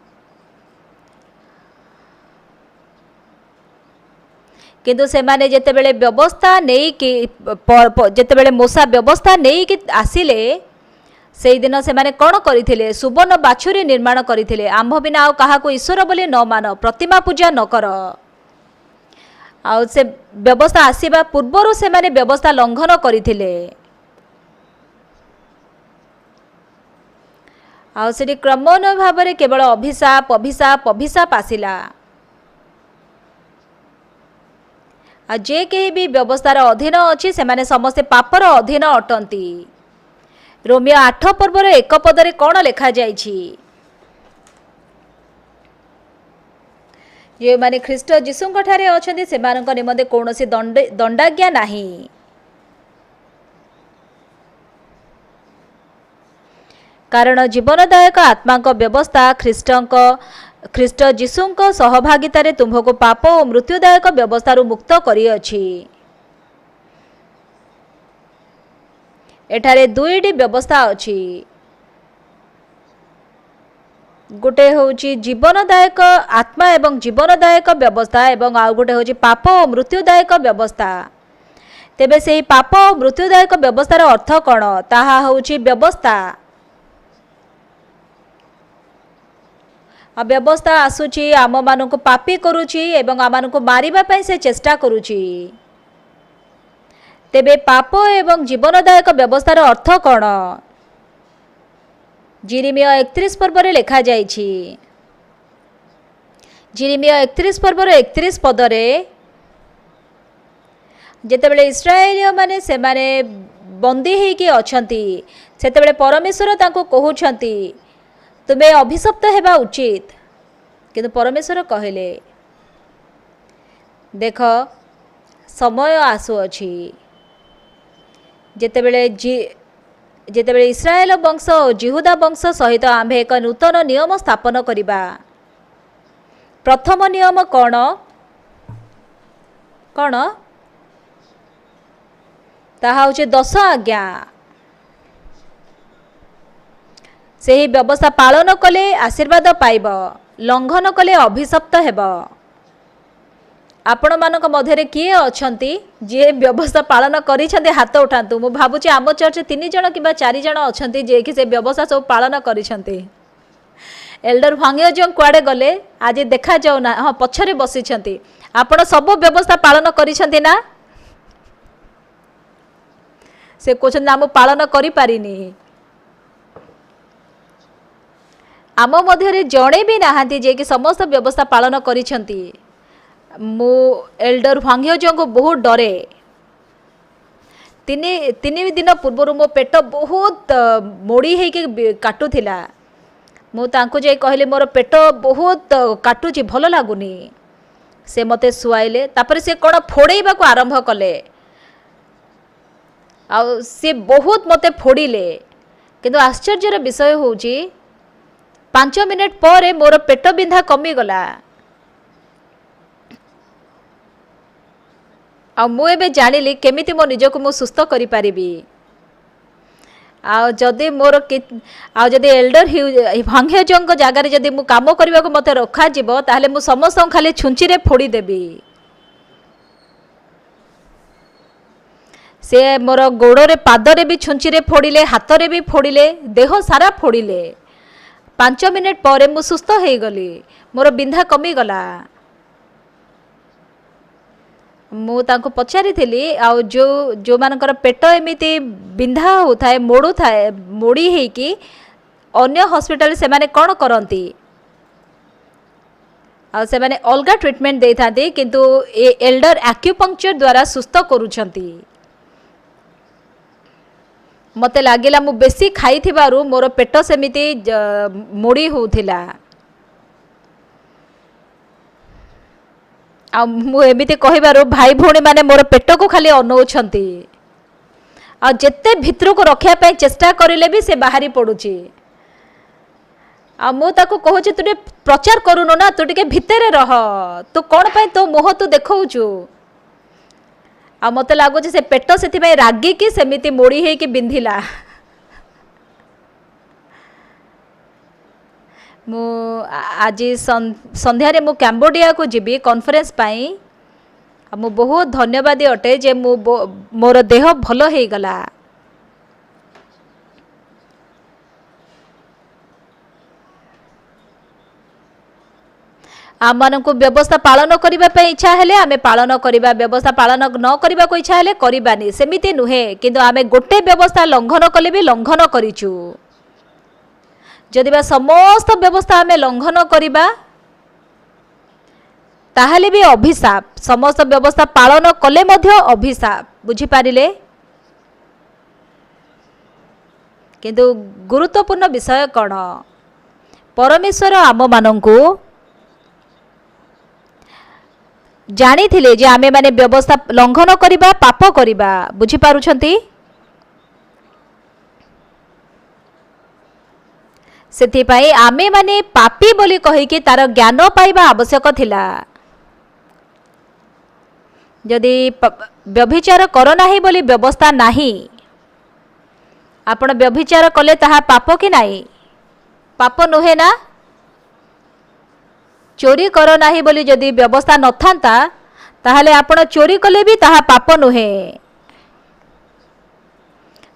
किंतु से माने जेतेबेले व्यवस्था नेई कि जेतेबेले मूसा व्यवस्था नेई कि आसिले से दिन से माने कौन करथिले सुवर्ण बाछुरी निर्माण करथिले। आंभ बिना आउ काहाको ईश्वर बोली न मान प्रतिमा पूजा न कर। आउ से व्यवस्था आसीबा पूर्वरु से माने व्यवस्था लंघन करथिले। आउ सेठी क्रमोन्वय भाबरे केवल अभिशाप अभिशाप अभिशाप आसिला। आ जे केही भी व्यवस्थार अधीन अछि से माने समस्त पापर अधीन अटंती। रोमियो 8 पर्वर 1 पदरे कौन लेखा जाइछि? ये माने ख्रीष्ट जीशुंक ठारे अछंती सेमानक निमंते कोनोसी दंडाज्ञा नाही। कारण जीवनदायक आत्माक व्यवस्था ख्रीष्ट जीशुंक सहभागितारे तुम्हको पाप और मृत्युदायक व्यवस्थारु मुक्त करिअछि। एठारे दुईटी व्यवस्था अछि। गोटे होउची जीवनदायक आत्मा एवं जीवनदायक व्यवस्था एवं आउ गोटे होउची पाप और मृत्युदायक व्यवस्था। तेबे सेही पाप और मृत्युदायक व्यवस्थार अर्थ कोन? ताहा होउची व्यवस्था। आ व्यवस्था आसुची आम मानकु पापी करूची एवं आमानकु मारिबा पई से चेष्टा करूची। तेबे पाप एवं जीवनदायक व्यवस्थार अर्थ कौन? जिरिमिया 31 पर्वर लेखा जाइछि। जिरिमिया 31 पर्वर 31 पदरे जेतेबेले इस्राएलिया माने से माने बंदी हेकी अछंती सेतेबेले परमेश्वर तांको कहउछंती तुमे अभिशप्त हेबा उचित। किंतु परमेश्वर कहले देख समय आसु अछि जेतेबेले इस्राएल वंश और जिहुदा वंश सहित आम्भे एक नूतन नियम स्थापन करिबा। प्रथम नियम कौन? कौन? ताहा होचे 10 आज्ञा। सेही व्यवस्था पालन कले आशीर्वाद पाइब, लंघन कले अभिशप्त हेब। आपण मानक मध्यरे किए अछंती जे व्यवस्था पालन करिछंती? हाथ उठांतु। मु भाबुची आम चर्च 3 जण किबा 4 जण अछंती जे कि से व्यवस्था सब पालन करिछंती। एल्डर भांगियो जो कुआडे गले आज देखा जाऊ ना। हां पछरे बसिछंती। आपण सब व्यवस्था पालन करिछंती ना? से कोछन नाम पालन करि पारिनी। आम मध्यरे जणे भी नाहांती जे कि समस्त व्यवस्था पालन करिछंती। मु एल्डर भांगियो जो को बहुत डरे। तीन दिन पूर्व मो पेट बहुत मोड़ी है कि काटुथिला। मु तांको जे कहले मोर पेट बहुत काटुची भल लागुनी। से मते सुआइले तापर से कोन फोड़ेइबा को आरंभ कले। आ से बहुत मते फोड़िले। किंतु आश्चर्यर विषय होउची 5 मिनिट पर मोर पेट बिंधा कमी गला। आ मु एबे जानिली केमिति मो निजको मु सुस्थ करि पारिबी। ଆଉ ଯଦି ମୋର ଆଉ ଯଦି ଏଲ୍ଡର ହଂହେଜଙ୍କ ଜାଗାରେ ଯଦି ମୁଁ କାମ କରିବାକୁ ମୋତେ ରଖାଯିବ ତାହେଲେ ମୁଁ ସମସ୍ତଙ୍କୁ ଖାଲି ଛୁଞ୍ଚିରେ ଫୋଡ଼ିଦେବି। ସେ ମୋର ଗୋଡ଼ରେ ପାଦରେ ବି ଛୁଞ୍ଚିରେ ଫୋଡ଼ିଲେ, ହାତରେ ବି ଫୋଡ଼ିଲେ, ଦେହ ସାରା ଫୋଡ଼ିଲେ। 5 ମିନିଟ୍ ପରେ ମୁଁ ସୁସ୍ଥ ହେଇଗଲି, ମୋର ବିନ୍ଧା କମିଗଲା। ମୁଁ ତାଙ୍କୁ ପଚାରିଥିଲି ଆଉ ଯେଉଁମାନଙ୍କର ପେଟ ଏମିତି ବିନ୍ଧା ହେଉଥାଏ, ମୋଡ଼ି ହେଇକି ଅନ୍ୟ ହସ୍ପିଟାଲ ସେମାନେ କ'ଣ କରନ୍ତି? ଆଉ ସେମାନେ ଅଲଗା ଟ୍ରିଟମେଣ୍ଟ ଦେଇଥାନ୍ତି, କିନ୍ତୁ ଏ ଏଲ୍ଡର ଆକ୍ୟୁପଙ୍କ୍ଚର ଦ୍ୱାରା ସୁସ୍ଥ କରୁଛନ୍ତି। ମୋତେ ଲାଗିଲା ମୁଁ ବେଶୀ ଖାଇଥିବାରୁ ମୋର ପେଟ ସେମିତି ମୋଡ଼ି ହେଉଥିଲା। ଆଉ ମୁଁ ଏମିତି କହିବାରୁ ଭାଇ ଭଉଣୀମାନେ ମୋର ପେଟକୁ ଖାଲି ଅନଉଛନ୍ତି। ଆଉ ଯେତେ ଭିତରକୁ ରଖିବା ପାଇଁ ଚେଷ୍ଟା କରିଲେ ବି ସେ ବାହାରି ପଡ଼ୁଛି। ଆଉ ମୁଁ ତାକୁ କହୁଛି ତୁ ଟିକେ ପ୍ରଚାର କରୁନୁ ନା, ତୁ ଟିକେ ଭିତରେ ରହ, ତୁ କ'ଣ ପାଇଁ ତୋ ମୁହଁ ତୁ ଦେଖାଉଛୁ? ଆଉ ମୋତେ ଲାଗୁଛି ସେ ପେଟ ସେଥିପାଇଁ ରାଗିକି ସେମିତି ମୋଡ଼ି ହେଇକି ବିନ୍ଧିଲା। ମୁଁ ଆଜି ସନ୍ଧ୍ୟାରେ ମୁଁ କାମ୍ବୋଡ଼ିଆକୁ ଯିବି କନଫରେନ୍ସ ପାଇଁ। ଆଉ ମୁଁ ବହୁତ ଧନ୍ୟବାଦୀ ଅଟେ ଯେ ମୋର ଦେହ ଭଲ ହେଇଗଲା। ଆମମାନଙ୍କୁ ବ୍ୟବସ୍ଥା ପାଳନ କରିବା ପାଇଁ ଇଚ୍ଛା ହେଲେ ଆମେ ପାଳନ କରିବା, ବ୍ୟବସ୍ଥା ପାଳନ ନ କରିବାକୁ ଇଚ୍ଛା ହେଲେ କରିବାନି, ସେମିତି ନୁହେଁ। କିନ୍ତୁ ଆମେ ଗୋଟେ ବ୍ୟବସ୍ଥା ଲଙ୍ଘନ କଲେ ବି ଲଙ୍ଘନ କରିଛୁ। ଯଦି ବା ସମସ୍ତ ବ୍ୟବସ୍ଥା ଆମେ ଲଙ୍ଘନ କରିବା ତାହେଲେ ବି ଅଭିଶାପ, ସମସ୍ତ ବ୍ୟବସ୍ଥା ପାଳନ କଲେ ମଧ୍ୟ ଅଭିଶାପ, ବୁଝିପାରିଲେ? କିନ୍ତୁ ଗୁରୁତ୍ୱପୂର୍ଣ୍ଣ ବିଷୟ କ'ଣ? ପରମେଶ୍ୱର ଆମମାନଙ୍କୁ ଜାଣିଥିଲେ ଯେ ଆମେମାନେ ବ୍ୟବସ୍ଥା ଲଙ୍ଘନ କରିବା, ପାପ କରିବା, ବୁଝିପାରୁଛନ୍ତି? ସେଥିପାଇଁ ଆମେମାନେ ପାପୀ ବୋଲି କହିକି ତାର ଜ୍ଞାନ ପାଇବା ଆବଶ୍ୟକ ଥିଲା। ଯଦି ବ୍ୟଭିଚାର କର ନାହିଁ ବୋଲି ବ୍ୟବସ୍ଥା ନାହିଁ, ଆପଣ ବ୍ୟଭିଚାର କଲେ ତାହା ପାପ କି ନାହିଁ? ପାପ ନୁହେଁ ନା? ଚୋରି କର ନାହିଁ ବୋଲି ଯଦି ବ୍ୟବସ୍ଥା ନଥାନ୍ତା ତାହେଲେ ଆପଣ ଚୋରି କଲେ ବି ତାହା ପାପ ନୁହେଁ।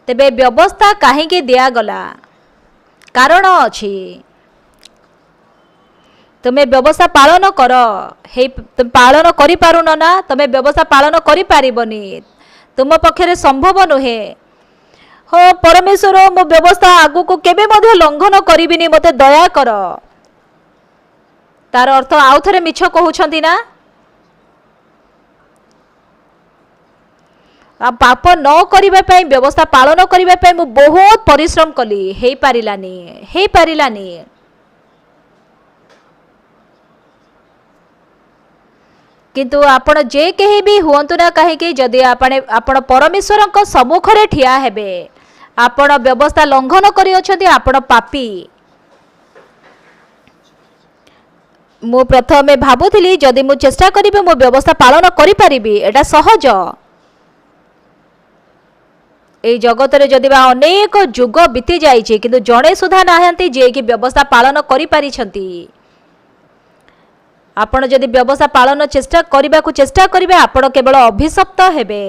ତେବେ ବ୍ୟବସ୍ଥା କାହିଁକି ଦିଆଗଲା? କାରଣ ଅଛି। ତୁମେ ବ୍ୟବସ୍ଥା ପାଳନ କର, ପାଳନ କରିପାରୁନ ନା, ତୁମେ ବ୍ୟବସ୍ଥା ପାଳନ କରିପାରିବନି, ତୁମ ପକ୍ଷରେ ସମ୍ଭବ ନୁହେଁ। ହଁ ପରମେଶ୍ୱର, ମୋ ବ୍ୟବସ୍ଥା ଆଗକୁ କେବେ ମଧ୍ୟ ଲଙ୍ଘନ କରିବିନି, ମୋତେ ଦୟା କର। ତାର ଅର୍ଥ ଆଉ ଥରେ ମିଛ କହୁଛନ୍ତି ନା? ପାପ ନ କରିବା ପାଇଁ, ବ୍ୟବସ୍ଥା ପାଳନ କରିବା ପାଇଁ ମୁଁ ବହୁତ ପରିଶ୍ରମ କଲି, ହେଇପାରିଲାନି। କିନ୍ତୁ ଆପଣ ଯେ କେହି ବି ହୁଅନ୍ତୁ ନା କାହିଁକି, ଯଦି ଆପଣ ପରମେଶ୍ୱରଙ୍କ ସମ୍ମୁଖରେ ଠିଆ ହେବେ, ଆପଣ ବ୍ୟବସ୍ଥା ଲଙ୍ଘନ କରିଅଛନ୍ତି, ଆପଣ ପାପୀ। ମୁଁ ପ୍ରଥମେ ଭାବୁଥିଲି ଯଦି ମୁଁ ଚେଷ୍ଟା କରିବି ମୁଁ ବ୍ୟବସ୍ଥା ପାଳନ କରିପାରିବି, ଏଟା ସହଜ। এই ଜଗତରେ ଯଦି ବା ଅନେକ ଯୁଗ ବିତି ଯାଇଛି କିନ୍ତୁ ଜଣେ ସୁଦ୍ଧା ନାହାନ୍ତି ଯିଏକି ବ୍ୟବସ୍ଥା ପାଳନ କରିପାରିଛନ୍ତି। ଆପଣ ଯଦି ବ୍ୟବସ୍ଥା ପାଳନ କରିବାକୁ ଚେଷ୍ଟା କରିବେ ଆପଣ କେବଳ ଅଭିଶପ୍ତ ହେବେ।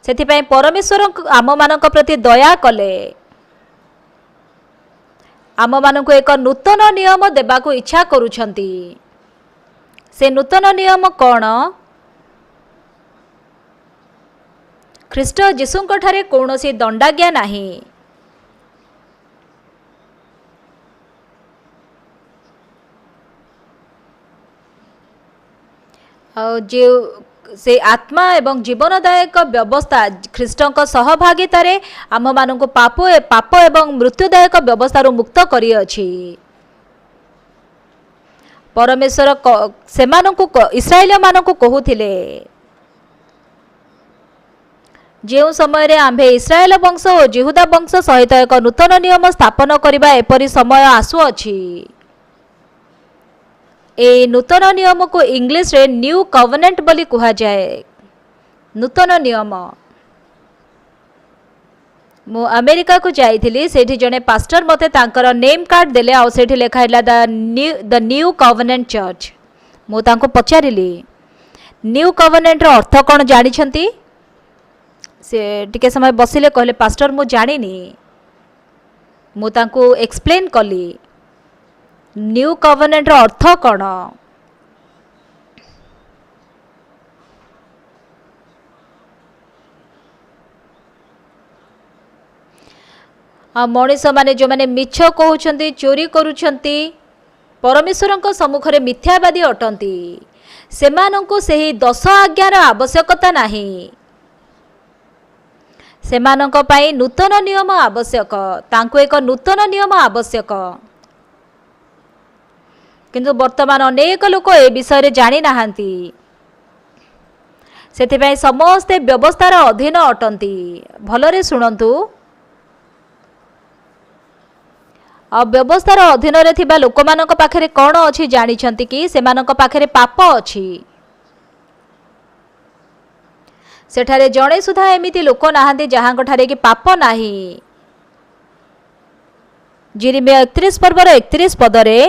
ସେଥିପାଇଁ ପରମେଶ୍ୱର ଆମମାନଙ୍କ ପ୍ରତି ଦୟା କଲେ, ଆମମାନଙ୍କୁ ଏକ ନୂତନ ନିୟମ ଦେବାକୁ ଇଚ୍ଛା କରୁଛନ୍ତି। ସେ ନୂତନ ନିୟମ କ'ଣ? ଖ୍ରୀଷ୍ଟ ଯୀଶୁଙ୍କ ଠାରେ କୌଣସି ଦଣ୍ଡାଜ୍ଞା ନାହିଁ। ଆଉ ସେ ଆତ୍ମା ଏବଂ ଜୀବନଦାୟକ ବ୍ୟବସ୍ଥା ଖ୍ରୀଷ୍ଟଙ୍କ ସହଭାଗିତାରେ ଆମମାନଙ୍କୁ ପାପ ଏବଂ ମୃତ୍ୟୁଦାୟକ ବ୍ୟବସ୍ଥାରୁ ମୁକ୍ତ କରିଅଛି। ପରମେଶ୍ୱର ସେମାନଙ୍କୁ ଇସ୍ରାଏଲମାନଙ୍କୁ କହୁଥିଲେ, ଯେଉଁ ସମୟରେ ଆମ୍ଭେ ଇସ୍ରାଏଲ ବଂଶ ଓ ଜିହୁଦା ବଂଶ ସହିତ ଏକ ନୂତନ ନିୟମ ସ୍ଥାପନ କରିବା ଏପରି ସମୟ ଆସୁଅଛି। এই ନୂତନ ନିୟମକୁ ଇଂଲିଶରେ ନ୍ୟୁ କଭେନେଣ୍ଟ ବୋଲି କୁହାଯାଏ। ନୂତନ ନିୟମ मु अमेरिका को जाइथिली सेठी जने पास्टर मते तांकर नेम कार्ड देले आ सेठी लेखाइला द न्यू कवनेंट चर्च। मु तांको पचारिली न्यू कवनेंट रो अर्थ कोन जानि छंती? से टिके समय बसिले कहले पास्टर मु जानिनी। मु तांको एक्सप्लेन कली न्यू कवनेंट रो अर्थ कोन। मनीष माने जो माने मिछ कहउछंती चोरी करूछंती परमेश्वरଙ୍କ सम्मुखरे मिथ्यावादी अटंती सेमानंकु सेही 10 आज्ञार आवश्यकता नाही। सेमानंक पई नूतन नियम आवश्यक, तांको एक नूतन नियम आवश्यक। किंतु वर्तमान अनेक लोक ए विषय रे जानि नाहांती। सेथिपई समस्ते व्यवस्थार अधीन अटंती। भलरे सुनंतु व्यवस्थार अधीन रे थिबा लोकमानक पाखरे कोन अछि जानिछंती कि सेमानक पाखरे पाप अछि। सेठारे जणे सुधा एमिति लोक नाहांती जहांक ठारे कि पाप नाही। जिरिमिया 31 पर्वर 31 पदरे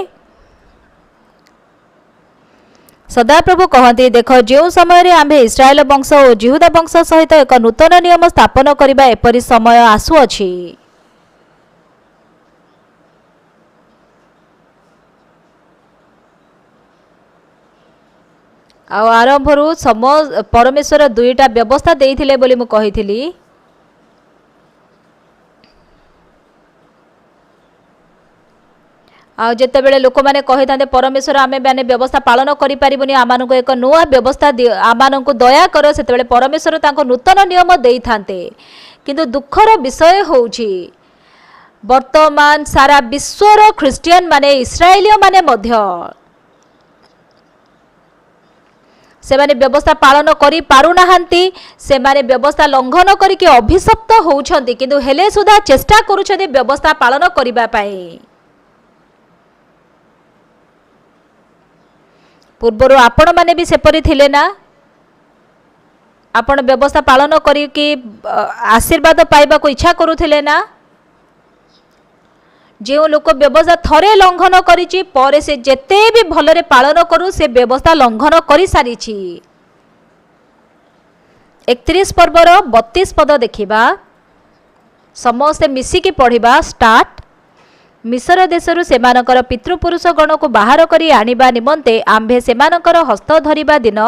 सदाप्रभु कहती देख जो समय रे आम्भे इस्राएल वंश और जिहुदा वंश सहित एक नूतन नियम स्थापन करिबा एपरि समय आसुअछि। आरंभरू परमेश्वर दुईटा व्यवस्था देइथिले बोली मु कहिथिली। जिते बेले लोक मैंने कही था परमेश्वर आम मैंने व्यवस्था पालन करें आम एक नुआ व्यवस्था आम को दया कर से परमेश्वर नूतन नियम दे था। किंतु दुखर विषय होउछि वर्तमान सारा विश्वर ख्रिस्टियन माने इस्राएलिय माने मध्य से माने व्यवस्था पालन करि पारु नाहंती। से माने व्यवस्था लंघन करके अभिशप्त होउछंती किंतु हेले सुधा चेष्टा करूछंती व्यवस्था पालन करिबा पाई। पूर्वर आपण माने भी सेपरी थिले ना? आपण व्यवस्था पालन करिके आशीर्वाद पाइबा को इच्छा करूथिले ना? जो लोक व्यवस्था थरे लंघन करिछि परे से जेते भी भलरे पालन करू से व्यवस्था लंघन करि सारिछि। 31 पर्वर 32 पद देखिबा समस्ते मिसिकी पढ़िबा स्टार्ट। मिस्र देशरू सेमानकर पितृपुरुष गण को बाहर करी आनिबा निमंते आम्भे सेमानकर हस्त धरिबा दिन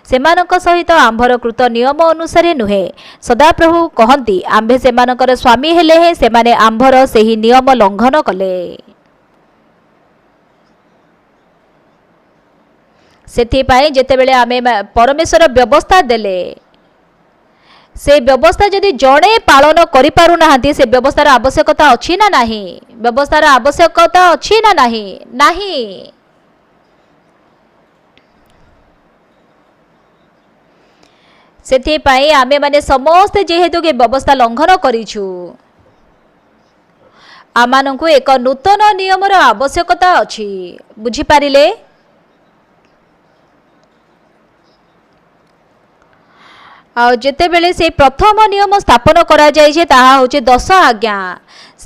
सेमानक सहित आम्भर कृत नियम अनुसारे नुहे। सदाप्रभु कहंती आम्भे सेमानकर स्वामी हेले हे सेमाने आम्भर सेही नियम लंघन कले। सेथिपाई जेतेबेले आमे परमेश्वर व्यवस्था देले से व्यवस्था जदि जड़े पालन करि पारु नाहंती से व्यवस्थार आवश्यकता अछि ना नाही? व्यवस्थार आवश्यकता अछि ना नाही? नाही। सेथि पई आमे माने समस्त जेहेतु के व्यवस्था लंघन करिछु आमानंकु एक नूतन नियमर आवश्यकता अछि। बुझी पारिले? जेते बेले से प्रथम नियम स्थापन करा जाय छे ताहा होचे 10 आज्ञा।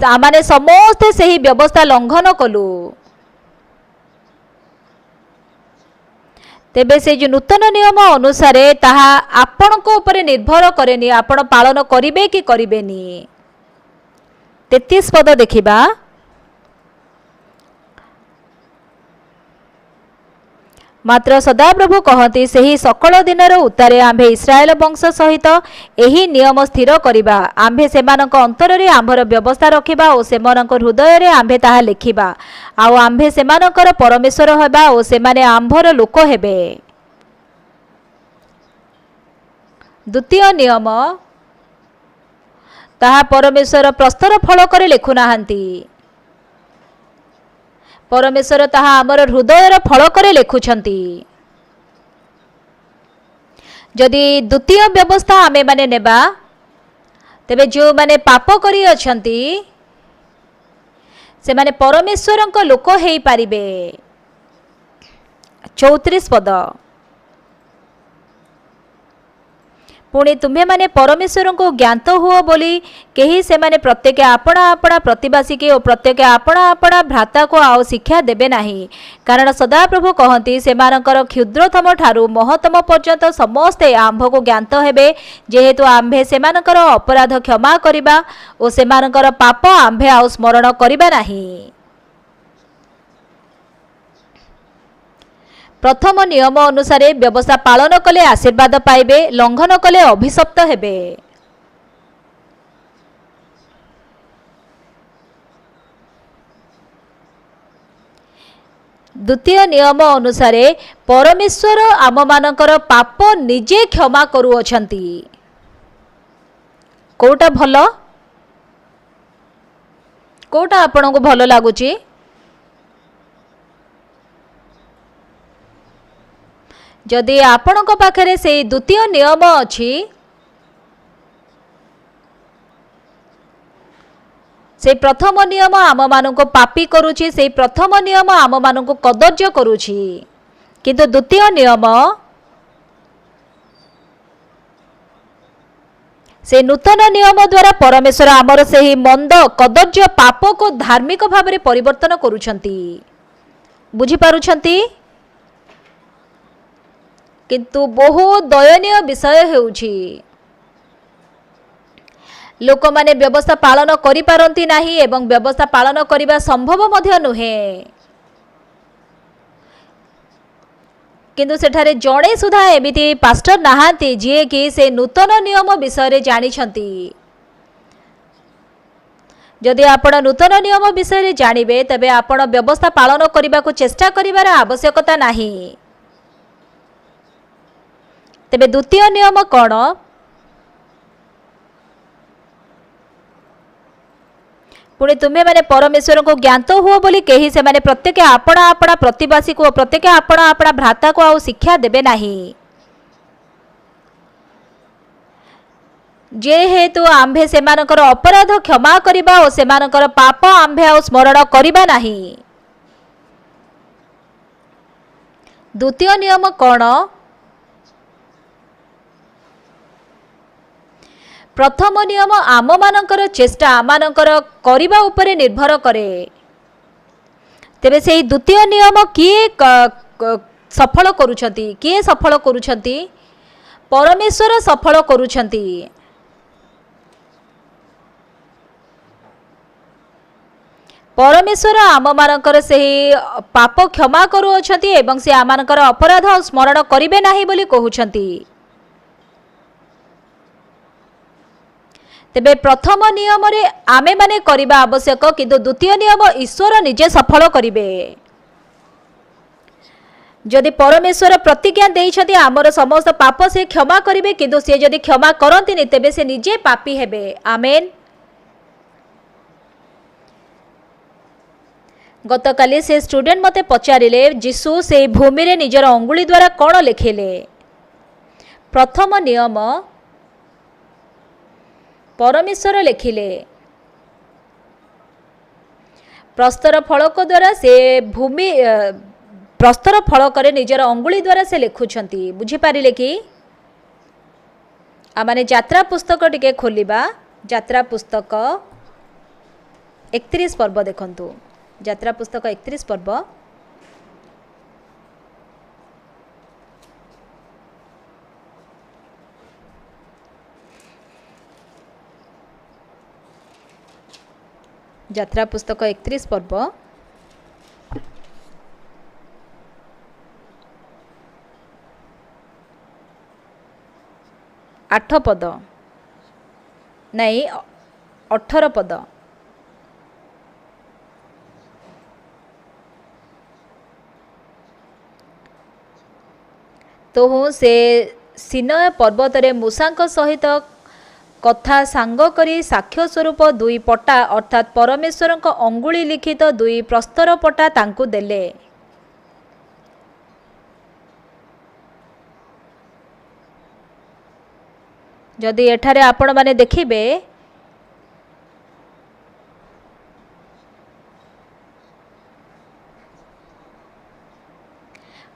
आमाने समस्त सेही व्यवस्था लंघन कलु। तेबे से जो नूतन नियम अनुसारे ताहा आपण को ऊपर निर्भर करेनी आपण पालन करिवे कि करिवेनी। 33 पद देखिबा मात्र सदाप्रभु कहती सेही सकल दिनर उतारे आम्भे इस्राएल वंश सहित एही नियम स्थिर करिबा। आम्भे सेमानक अंतर रे आम्भर व्यवस्था रखिबा और सेमानक हृदय रे आम्भे ताहा लिखिबा। आउ आम्भे सेमानकर परमेश्वर हेबा और सेमाने आम्भर लोक हेबे। द्वितीय नियम ताहा परमेश्वर प्रस्तर फलक लिखु नाहंती। परमेश्वर ताहा आमर हृदयर फलक लिखुछंती। जदि द्वितीय व्यवस्था आमे माने नेबा तेबे जो माने पाप करी अछंती से माने परमेश्वरंक लोक हेई पारिबे। 34 पद पुणी तुम्हें माने परमेश्वर को ज्ञात हुओ बोली कही से माने प्रत्येक आपणा आपणा प्रतिवासी के और प्रत्येक आपणा आपणा भ्राता को आओ शिक्षा देबे नाही, कारण सदाप्रभु कहती से क्षुद्रतम ठारू महतम पर्यंत समस्ते आंभ को ज्ञात हेबे, जेहेतु आंभे सेमानकर अपराध क्षमा करिबा और सेमानकर पाप आंभे आओ स्मरण करिबा नाही। प्रथम नियम अनुसार व्यवस्था पालन कले आशीर्वाद पाइबे, लंघन कले अभिशप्त हेबे। द्वितीय नियम अनुसार परमेश्वर आम मानकर पाप निजे क्षमा करुअछंती। कोटा भल, कोटा आपनको भल लागुची? जदि आपणक पाखरे से द्वितीय नियम अछि, से प्रथम नियम आम मानक पापी करुछि, से प्रथम नियम आम मानक कदर्य करुछि, किंतु द्वितीय नियम से नूतन नियम द्वारा परमेश्वर आमर से मंद कदर्य पाप को धार्मिक भाव में परिवर्तन करुछंती। बुझी पारुछंती? किंतु बहुत दयनीय विषय हेउछि, लोक माने व्यवस्था पालन करि पारंती नाही एवं व्यवस्था पालन करिबा संभव मध्य नुहे, किंतु सेठारे जणे सुधा एमिति पास्टर नाहांती जे कि से नूतन नियम विषय रे जानि छंती। जदि आपण नूतन नियम विषय रे जानिबे तबे आपण व्यवस्था पालन करिबा को चेष्टा करिबार आवश्यकता नाही। तेबे द्वितीय नियम कौन? पुणी तुम्हें माने परमेश्वर को ज्ञात हुओ बोली कही से माने प्रत्येक आपणा आपणा प्रतिवासी को प्रत्येक आपणा आपणा भ्राता को आउ शिक्षा देबे नाही, जेहेतु आंभे सेमानकर अपराध क्षमा करिबा और सेमानकर पाप आंभे आउ स्मरण करिबा नाही। द्वितीय नियम कौन? प्रथम नियम आम मानकर चेष्टा आमानकर करिबा उपरे निर्भर करे, तेबे से द्वितीय नियम किए सफल करुछंती? किए सफल करुछंती? परमेश्वर सफल करुछंती। परमेश्वर आम मानकर से पाप क्षमा करुअछंती एवं से आमानकर अपराध स्मरण करिबे नाही बोली कहउछंती। तेबे प्रथम नियम रे आमे माने करिबा आवश्यक, किंतु द्वितीय नियम ईश्वर निजे सफल करिबे। जदि परमेश्वर प्रतिज्ञा देइछथि आमर समस्त पाप से क्षमा करिबे, किंतु से जदि क्षमा करंतिनि तेबे से निजे पापी हेबे। आमेन। गतकाली से स्टूडेंट मते पचारिले जीशु से भूमि रे निजर अंगुली द्वारा कौन लिखिले? प्रथम नियम परमेश्वर लिखिले, प्रस्तर फलक द्वारा से भूमि प्रस्तर फलक निजर अंगुली द्वारा से लिखुछंती। बुझी पारिले कि? आमाने यात्रा पुस्तक टिके खोलिबा। यात्रा पुस्तक 31 पर्व देखंतु। यात्रा पुस्तक 31 पर्व यात्रा पुस्तक 31 पर्व 8 पद नहीं 18 पद। तो हूँ से सिनय पर्वत रे मूसांक सहित कथा सांग करी साक्ष्य स्वरूप 2 पटा अर्थात परमेश्वर अंगुली लिखित 2 प्रस्तर पटा तांकु देले। जदि एठारे आपण माने देखिबे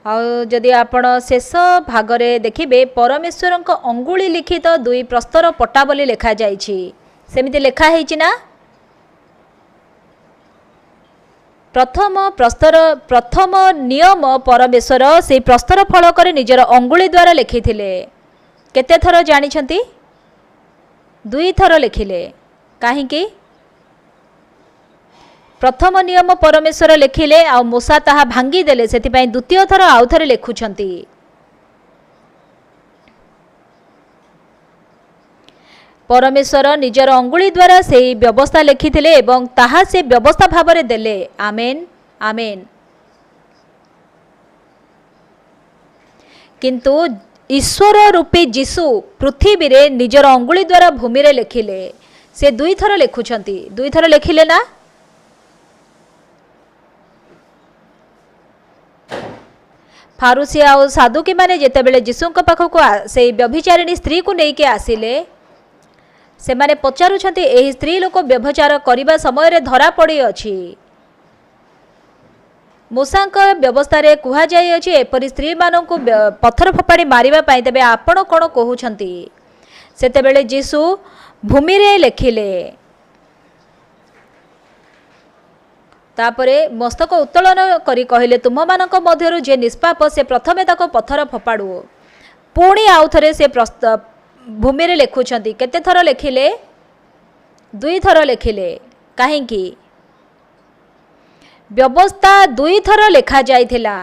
जदि आपण शेष भागरे देखिबे परमेश्वर अंगुली लिखित दुई प्रस्तर पट्टा बोली लेखा जाइछि सेमिति लेखा हेछि ना। प्रथम नियम परमेश्वर से प्रस्तर फलक निजर अंगुली द्वारा लिखिथिले। केते थर जानिछंती? 2 थर लिखिले। काहींकी? प्रथम नियम परमेश्वर लिखिले आ मूसा ताहा भांगी देले, सेतिपई द्वितीय थर आउ थरे लेखुछंती। परमेश्वर निजर अंगुली द्वारा से व्यवस्था लिखिथिले एवं ताहा से व्यवस्था भावरे देले। आमेन आमेन। किंतु ईश्वर रूपी जीशु पृथ्वी रे निजर अंगुली द्वारा भूमि रे लिखिले। से 2 थर लेखुछंती। 2 थर लिखिले ना। फारूसी आ साधुकी माने जेतेबेले जीशुंक पाखक से व्यभिचारिणी स्त्री को लेके आसिले, से माने पचारुछंती एही स्त्री लोक व्यभिचार करिबा समय रे धरा पड़ी अछि। मूसांक व्यवस्था रे कुहा जाय अछि एपरि स्त्री मानन को पत्थर फपाड़ी मारिबा पई। तबे आपण कोन कहउछंती? सेतेबेले जीशु भूमि रे लेखिले, तापरे मस्तक उत्तोलन करी कहिले तुम मानक मध्यरु जे निष्पाप से प्रथमे ताको पत्थर फपाड़ू। पुणी आउ थरे से भूमि रे लेखुछंती। केते थर लेखिले? 2 थर लेखिले। काहींकी? व्यवस्था 2 थर लेखा जाइथिला,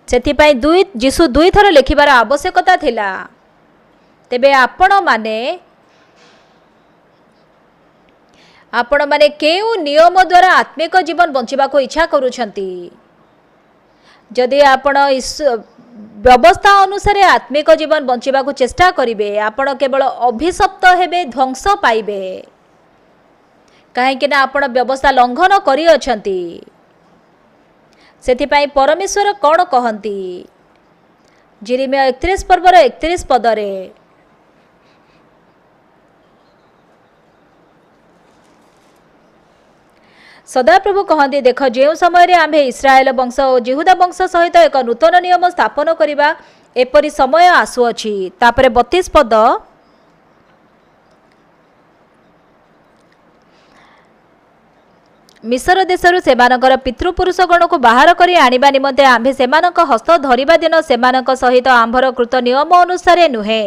सेथिपई जीशु 2 थर लेखिबार आवश्यकता थिला। तेबे आपण माने केउ नियम द्वारा आत्मिक जीवन बंचिबा को इच्छा करूछंती? जदि आपण व्यवस्था अनुसार आत्मिक जीवन बंचिबा को चेष्टा करिवे, आपण केवल अभिशप्त हेबे, ध्वंस पाइबे। काहेकि ना आपण व्यवस्था लंघन करि अछंती। सेथिपई परमेश्वर कोन कहंती? जिरिमिया 31 पर्वर 31 पदरे, सदाप्रभु कहते देख जो समय आम्भे इस्राएल वंश और जिहुदा वंश सहित एक नूतन नियम स्थापन करिबा एपरि समय आसुअछि। तापरे 32 पद, मिस्र देशरु सेमानकर पितृपुरुषगण को बाहर करी आनिबा निमंते आम्भे सेमानक हस्त धरिबा दिन सेमानक सहित आम्भर कृत नियम अनुसारे नुहे।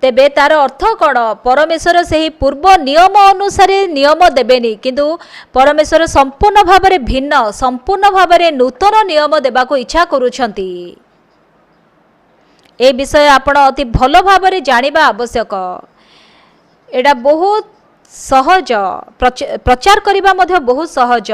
तेबे तार अर्थ कौन? परमेश्वर से ही पूर्व नियम अनुसार नियम देबेनी, किंतु परमेश्वर संपूर्ण भावरे भिन्न, संपूर्ण भावरे नूतन नियम देबा को इच्छा करूछंती। ए विषय आपण अति भल भावरे जानिबा आवश्यक। एडा बहुत सहज, प्रचार करिबा मध्ये बहुत सहज।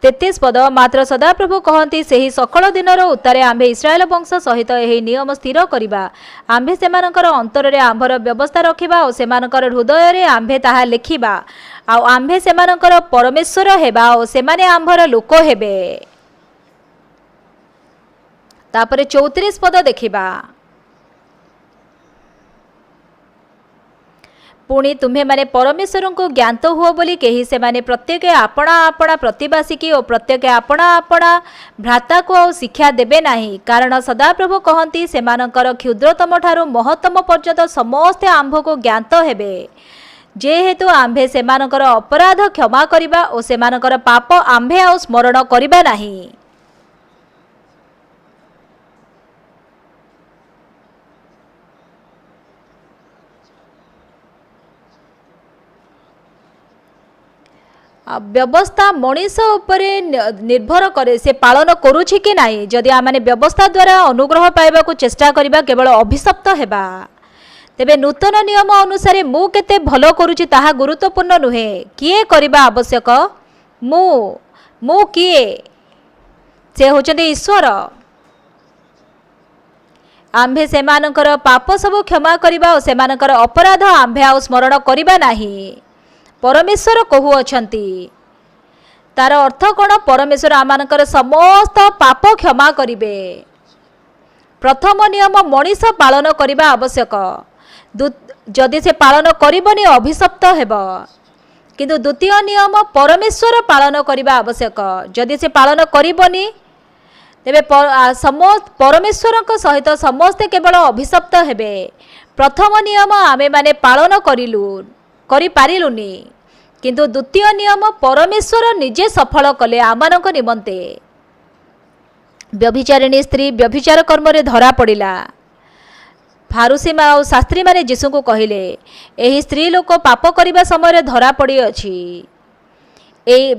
33 पद, मात्र सदाप्रभु कहती से ही सकल दिनर उत्तारे आम्भे इस्राएल वंश सहित यही नियम स्थिर करिबा। आम्भे सेमानकर अंतर रे आम्भर व्यवस्था रखिबा और सेमानकर हृदय रे आम्भे ताहा लेखिबा। आउ आम्भे सेमानकर परमेश्वर हेबा और सेमाने आम्भर लोक हेबे। तापरे 34 पद देखिबा, पुणी तुम्हें माने परमेश्वर को ज्ञात हुओ बोली कही से माने प्रत्येक आपणा आपणा प्रतिवासी की और प्रत्येक आपणा आपणा भ्राता को आ शिक्षा देबे नाही। कारण सदाप्रभु कहती सेमानकर क्षुद्रतम ठारू महत्तम पर्यंत समस्ते आम्भ को ज्ञात हेबे, जेहेतु आम्भे सेमानकर अपराध क्षमा करिबा और सेमानकर पाप आम्भे आ स्मरण करिबा नाही। व्यवस्था मनीष उपरे निर्भर करे से पालन करुछि कि नाही। जदि आमे व्यवस्था द्वारा अनुग्रह पाइबा को चेष्टा करिबा केवल अभिशप्त हेबा, तेबे नूतन नियम अनुसार मु केते भलो करुछि ताहा गुरुत्वपूर्ण नुहे। किए करिबा आवश्यक? मु किए? से होचंदी ईश्वर। आम्भे सेमानकर पाप सब क्षमा करिबा और सेमानकर अपराध आम्भे आ स्मरण करिबा नाही। परमेश्वर कहू अछंती। तार अर्थ कौन? परमेश्वर आमानकर समस्त पाप क्षमा करिबे। प्रथम नियम मनीष पालन करने आवश्यक, जदि से पालन करबनी अभिशप्त हेब। किंतु द्वितीय नियम परमेश्वर पालन करने आवश्यक, जदि से पालन करबनी तेबे परमेश्वर सहित समस्ते केवल अभिशप्त हेबे। प्रथम नियम आमे माने पालन करि पारिलुनी, किंतु द्वितीय नियम परमेश्वर निजे सफल कले आमानक निमंते। व्यभिचारिणी स्त्री व्यभिचार कर्म रे धरा पड़िला। फारुसी और शास्त्री माने यीशु को कहिले, एही स्त्री लोक पाप करने समय धरा पड़ी अछि।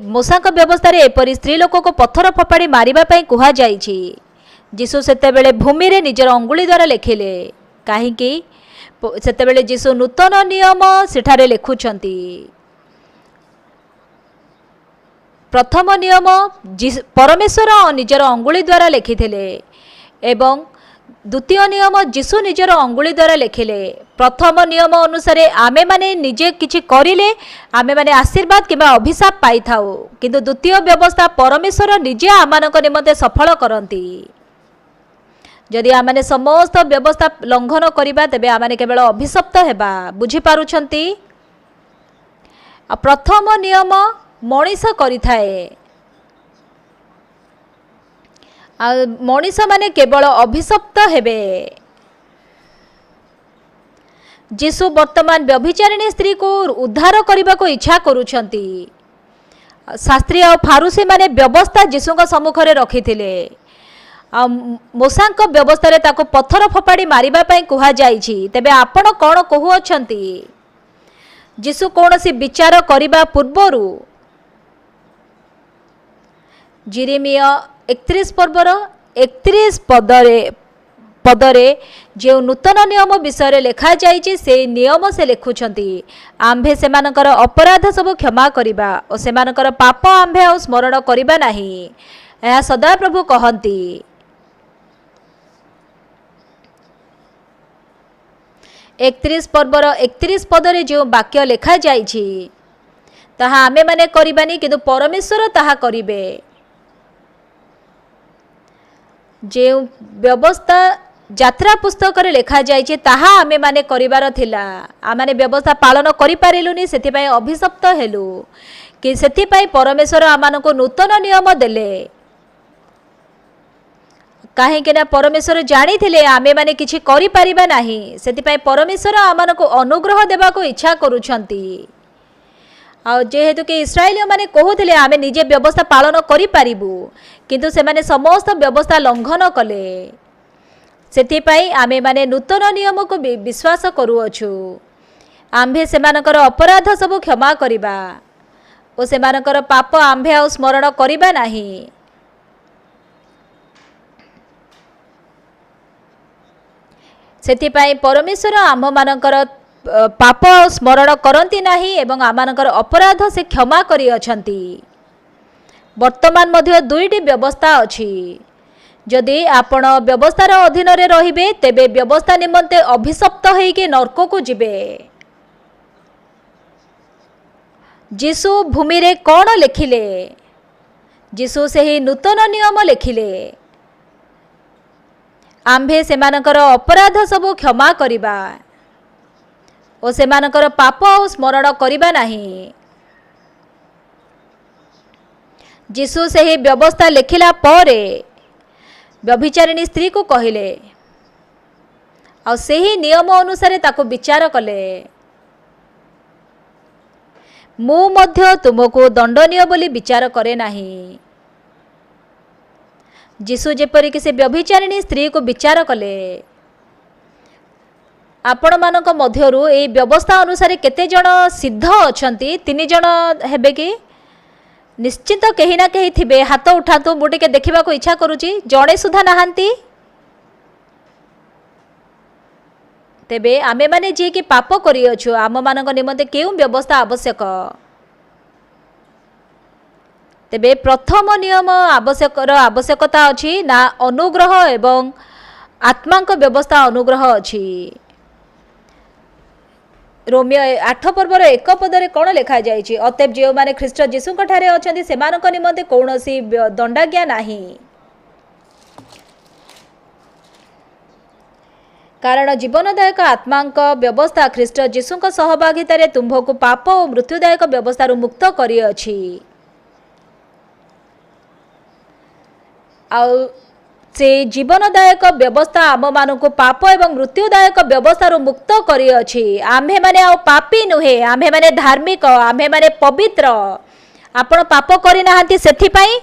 मूसा व्यवस्था एपरी स्त्री लोक को पत्थर फपाड़ी मारिबा पई कुहा जाइछि। यीशु सेतेबेले भूमि रे निजर अंगुली द्वारा लेखिले, काहेकि सेतेबेले यीशु नूतन नियम सेठारे लेखुछंती। प्रथम नियम परमेश्वर निजर अंगुली द्वारा लेखिथिले एवं द्वितीय नियम यीशु निजर अंगुली द्वारा लेखिले। प्रथम नियम अनुसार आमे माने निजे किछि करिले आमे माने आशीर्वाद किबा अभिशाप पाई थाउ, किंतु द्वितीय व्यवस्था परमेश्वर निजे आमानक निमंते सफल करंती। जदि आमाने समस्त व्यवस्था लंघन करिबा तेबे आमाने केवल अभिशप्त हेबा। बुझी पारुछंती? प्रथम नियम मनीष करिथाए, मनीष माने केवल अभिशप्त हेबे। यीशु वर्तमान व्यभिचारिणी स्त्री को उद्धार करने को इच्छा करुछंती। शास्त्री और फारुसी माने व्यवस्था यीशु सम्मुख में रखिथिले। मूसा व्यवस्था रे ताको पत्थर फपाड़ी मारिबा पई कुहा जाइछि। तेबे आपण कोन कहुअछंती? यीशु कौनसी विचार करिबा पूर्वरु जिरेमिया 31 पर्वर 31 पदरे जो नूतन नियम विषय लिखा जाइए से नियम से लिखुंट आम्भे सेमानकर अपराध सब क्षमा करिबा और सेमानकर पाप आम्भे आ स्मरण करिबा नाही। यह सदा प्रभु कहती। 31 पर्वर 31 पदरे जो वाक्य लिखा जाइए ताहा आमे माने करिबानी, किंतु परमेश्वर ताहा करिबे। जे व्यवस्था यात्रा पुस्तक रे लिखा जाइए ताहा आमे माने करिबार थिला, आमाने व्यवस्था पालन करि पारिलुनी, सेथिपाई अभिशप्त हेलु कि सेथिपाई परमेश्वर आमानको नूतन नियम देले। काहेकि ना परमेश्वर जानी थिले आमे माने किछि करि पारिबा नाही, सेथिपाई परमेश्वर आमानको अनुग्रह देबाको इच्छा करूछंती। आ जेहेतु कि इस्राएलियो माने कहूथिले आमे निजे व्यवस्था पालन करि पारिबु, किंतु से माने समस्त व्यवस्था लंघन कले। सेथिपाई आमे माने नूतन नियम को विश्वास करूअछु। आम्भे सेमानकर अपराध सब क्षमा करिबा और सेमानकर पाप आम्भे आ स्मरण करिबा नाही। सेथिपाई परमेश्वर आम मानकर पाप स्मरण करती नाही एवं आमानकर अपराध से क्षमा करि अछंती। वर्तमान मध्य दुईटी व्यवस्था अछि। जदि आपण व्यवस्थार अधीन रे रहिबे तेबे व्यवस्था निमंते अभिशप्त होइके नरक को जिबे। यीशु भूमि रे कोन लेखिले? यीशु सेही नूतन नियम लेखिले। आम्भे सेमानकर अपराध सब क्षमा करिबा और सेमानकर पाप आ स्मरण करिबा नाही। यीशु सेही व्यवस्था लेखिला परे व्यभिचारिणी स्त्री को कहिले और सेही नियम अनुसार ताको विचार कले। मु मध्य तुमको दंडनीय बोली विचार करे नाही। यीशु जेपरिक से व्यभिचारिणी स्त्री को विचार कले। आपण मानक मध्यरु ए व्यवस्था अनुसार केते जण सिद्ध अछंती? 3 जण हेबे कि? निश्चित कहीं ना कहीं थिबे। हाथ उठातु, मु टिके देखिबा को इच्छा करूची। जणे सुधा नाहांती? तेबे आमे माने जे कि पाप करि अछु आम मानक निमंते केउ व्यवस्था आवश्यक? तेबे प्रथम नियम आवश्यकता अछि ना अनुग्रह एवं आत्मांक व्यवस्था अनुग्रह अछि। रोमियो 8 पर्वर 1 पदरे कौन लिखा जाइए? अतएव जो माने ख्रीष्ट यीशु ठारे अछंती सेमानक निमंते कौनसी दंडाज्ञा नाही। कारण जीवनदायक आत्मा व्यवस्था ख्रीष्ट जीशु सहभागितार तुम्भको पाप और मृत्युदायक व्यवस्था मुक्त करिअछि। से जीवनदायक व्यवस्था आम मान पाप एवं मृत्युदायक व्यवस्था मुक्त करिअछि। आम्भे माने आ पापी नुहे, आम्भे माने धार्मिक, आम्भे माने पवित्र। आपण पाप करि नाहंती, सेथिपाई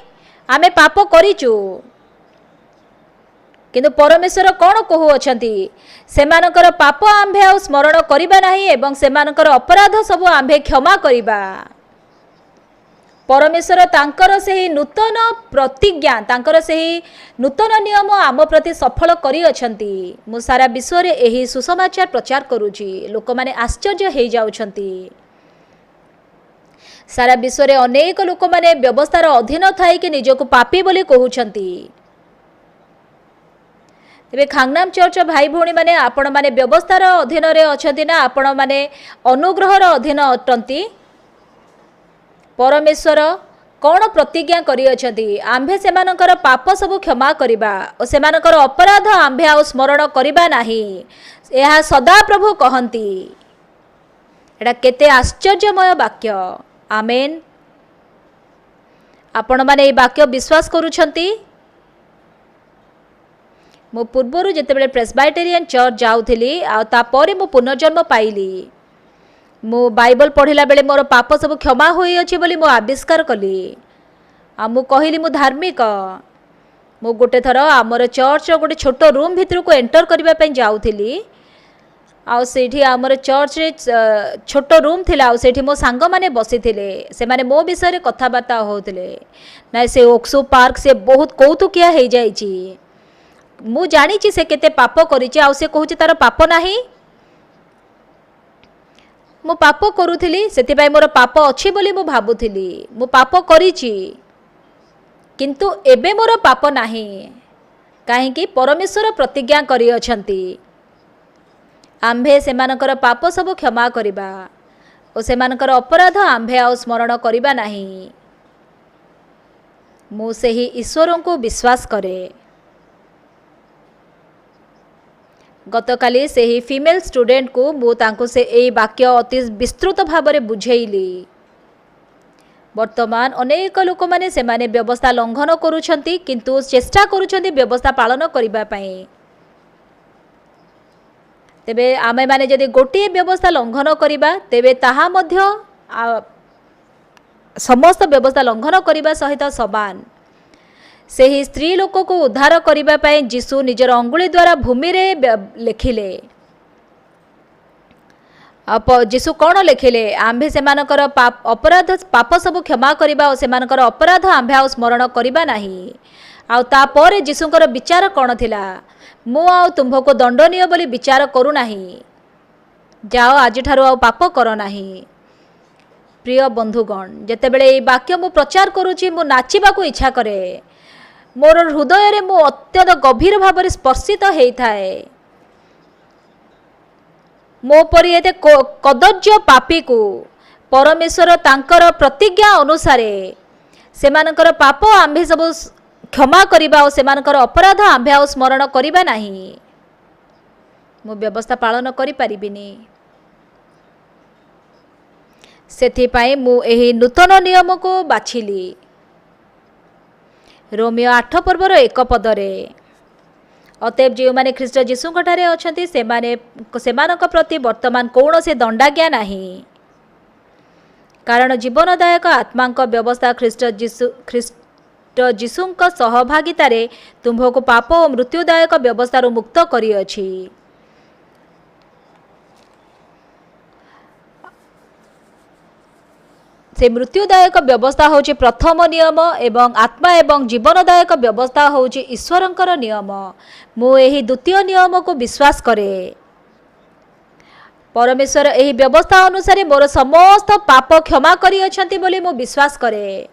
आमे पाप करिचु। किंतु परमेश्वर कौन कहू अछंती, सेमानकर पाप आम्भे आ स्मरण करिबा नाही एवं सेमानकर अपराध सब आम्भे क्षमा करिबा। परमेश्वर तांकर सेही नूतन प्रतिज्ञा, तांकर सेही नूतन नियम आम प्रति सफल करि अछंती। मु सारा विश्व रे एही सुसमाचार प्रचार करूची, लोक माने आश्चर्य हे जाउछंती। सारा विश्व रे अनेक लोक माने व्यवस्थार अधीन थाई कि निजको पापी बोली कहउछंती। तेबे खांगनाम चर्च भाई भौणी माने आपण माने व्यवस्थार अधीन रे अछंती ना आपण माने अनुग्रहर अधीन अटंती। परमेश्वर कौन प्रतिज्ञा करि अछंती, आम्भे सेमानकर पाप सब क्षमा करिबा और सेमानकर अपराध आम्भे आ स्मरण करिबा नाही, यह सदा प्रभु कहंती। एटा केते आश्चर्यमय वाक्य। आमेन। आपण माने ए वाक्य विश्वास करूछंती। मो पूर्वरु जेतेबेले प्रेस्बाइटेरियन चर्च जाउथिली आ तापरे मो पुनर्जन्म पाइली। मु बाइबल पढ़िला बेले मोर पाप सब क्षमा होई अछि बोली मो आविष्कार कली। आ मु कहिली मु धार्मिक। मु गोटे थर आमर चर्च गोटे छोट रूम भितर को एंटर करबा पई जाउथिली। आ सेठी आमर चर्च रे छोट रूम थिला। आ सेठी मो सांग माने बसिथिले, से माने मो विषय रे कथा बार्ता होउथिले। ना से ओक्सो पार्क से बहुत कौतुकिया हे जाइछि। मु जानिछि से केते पाप करिछि। आ से कहूछि तार पाप नाही। मु पाप करूथिली, सेतिबाई मोर पाप अछि बोली मु भाबुथिली। मु पाप करिछि, किंतु एबे मोर पाप नाही। काहेकि परमेश्वर प्रतिज्ञा करि अछंती, आम्भे सेमानकर पाप सब क्षमा करिबा और सेमानकर अपराध आम्भे आ स्मरण करिबा नाही। मु सेही ईश्वर को विश्वास करे। गतकाली से ही फीमेल स्टूडेंट को मु तांको से ए वाक्य अति विस्तृत भाव में बुझेइली। वर्तमान अनेक लोक माने से माने व्यवस्था लंघन करूछंती, किंतु चेष्टा करूछंती व्यवस्था पालन करिबा पई। तेबे आमे माने जदि गोटे व्यवस्था लंघन करिबा तेबे ताहा मध्य समस्त व्यवस्था लंघन करिबा सहित समान। से ही स्त्री लोक को उद्धार करिबा पई जीशु निजर अंगुली द्वारा भूमि रे लेखिले। जीशु कौन लेखिले, आम्भे सेमानकर अपराध पाप सब क्षमा करिबा और सेमानकर अपराध आम्भे आ स्मरण करिबा नाही। आ तापर जीशुकर विचार कौन थिला, मु आ तुम्भको दंडनीय बोली विचार करू नाही। जाओ आज ठारू आ पाप कर नाही। प्रिय बंधुगण, जेतेबेले ए वाक्य मु प्रचार करूची मु नाचिबा को इच्छा करे। मोर हृदय रे मु अत्यंत गभीर भाव में स्पर्शित होइथाए। मो परि एते कदर्य पापी को परमेश्वर तांकर प्रतिज्ञा अनुसार सेमानकर पाप आम्भे सब क्षमा करिबा और सेमानकर अपराध आम्भे आ स्मरण करिबा नाही। मु व्यवस्था पालन करि परिबिनी। सेथिपाई मु एही नूतन नियम को बाछिली। रोमियो 8 पर्वर 1 पदरे, अतएव जो माने ख्रीष्ट जीशु ठारे अछंती सेमानक प्रति वर्तमान कौनसी दंडाज्ञा नाही। कारण जीवनदायक आत्मा व्यवस्था ख्रीष्ट जीशु सहभागितारे तुम्भको पाप और मृत्युदायक व्यवस्था मुक्त करिअछि। से मृत्युदायक व्यवस्था होची प्रथम नियम एवं आत्मा एवं जीवनदायक व्यवस्था होची ईश्वरंकर नियम। मु एही द्वितीय नियम को विश्वास करे। परमेश्वर एही व्यवस्था अनुसार मोर समस्त पाप क्षमा करि अछंती बोली मु विश्वास करे।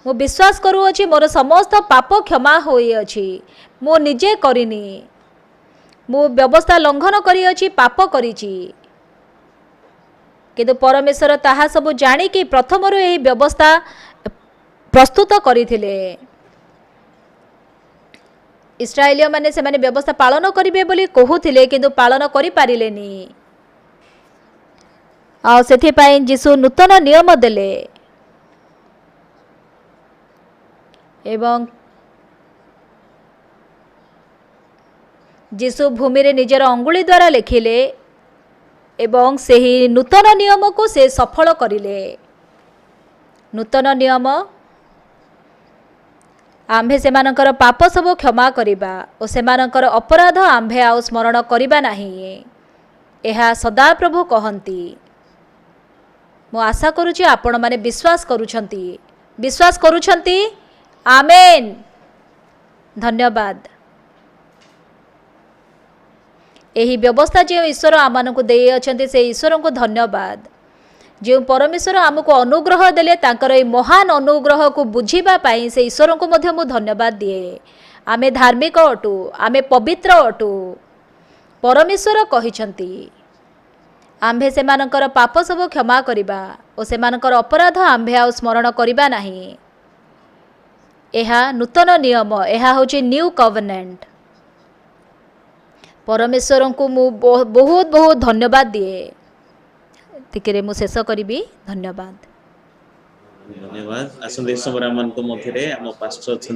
मु विश्वास करू अछि मोर समस्त पाप क्षमा होई अछि। मु निजे करिनी। मु व्यवस्था लंघन करि अछि, पाप करिछि, किंतु परमेश्वर ताहा सब जानी कि प्रथम यही व्यवस्था प्रस्तुत करथिले। इस्राएलिय माने से माने व्यवस्था पालन करिवे बोली कहूथिले किंतु पालन करि पारिलेनी आ सेथि पई यीशु नूतन नियम देले एवं यीशु भूमि रे निजर अंगुली द्वारा लिखिले एवं ସେହି ନୂତନ ନିୟମକୁ ସେ ସଫଳ କରିଲେ। ନୂତନ ନିୟମ ଆମ୍ଭେ ସେମାନଙ୍କର ପାପ ସବୁ କ୍ଷମା କରିବା ଓ ସେମାନଙ୍କର ଅପରାଧ ଆମ୍ଭେ ଆଉ ସ୍ମରଣ କରିବା ନାହିଁ। ଏହା ସଦାପ୍ରଭୁ କହନ୍ତି। ମୁଁ ଆଶା କରୁଛି ଆପଣମାନେ ବିଶ୍ୱାସ କରୁଛନ୍ତି। ଆମେନ୍। ଧନ୍ୟବାଦ। ଏହି ବ୍ୟବସ୍ଥା ଯେଉଁ ଈଶ୍ୱର ଆମମାନଙ୍କୁ ଦେଇଅଛନ୍ତି ସେ ଈଶ୍ୱରଙ୍କୁ ଧନ୍ୟବାଦ। ଯେଉଁ ପରମେଶ୍ୱର ଆମକୁ ଅନୁଗ୍ରହ ଦେଲେ ତାଙ୍କର ଏହି ମହାନ ଅନୁଗ୍ରହକୁ ବୁଝିବା ପାଇଁ ସେ ଈଶ୍ୱରଙ୍କୁ ମଧ୍ୟ ମୁଁ ଧନ୍ୟବାଦ ଦିଏ। ଆମେ ଧାର୍ମିକ ଅଟୁ, ଆମେ ପବିତ୍ର ଅଟୁ। ପରମେଶ୍ୱର କହିଛନ୍ତି ଆମ୍ଭେ ସେମାନଙ୍କର ପାପ ସବୁ କ୍ଷମା କରିବା ଓ ସେମାନଙ୍କର ଅପରାଧ ଆମ୍ଭେ ଆଉ ସ୍ମରଣ କରିବା ନାହିଁ। ଏହା ନୂତନ ନିୟମ, ଏହା ହେଉଛି ନ୍ୟୁ କଭେନାଣ୍ଟ। परमेश्वर को मु बहुत बहुत धन्यवाद दिए। तिके मु शेष करी। धन्यवाद। धन्यवाद। आसंते समय मन को मध्य आम पास्टर अच्छा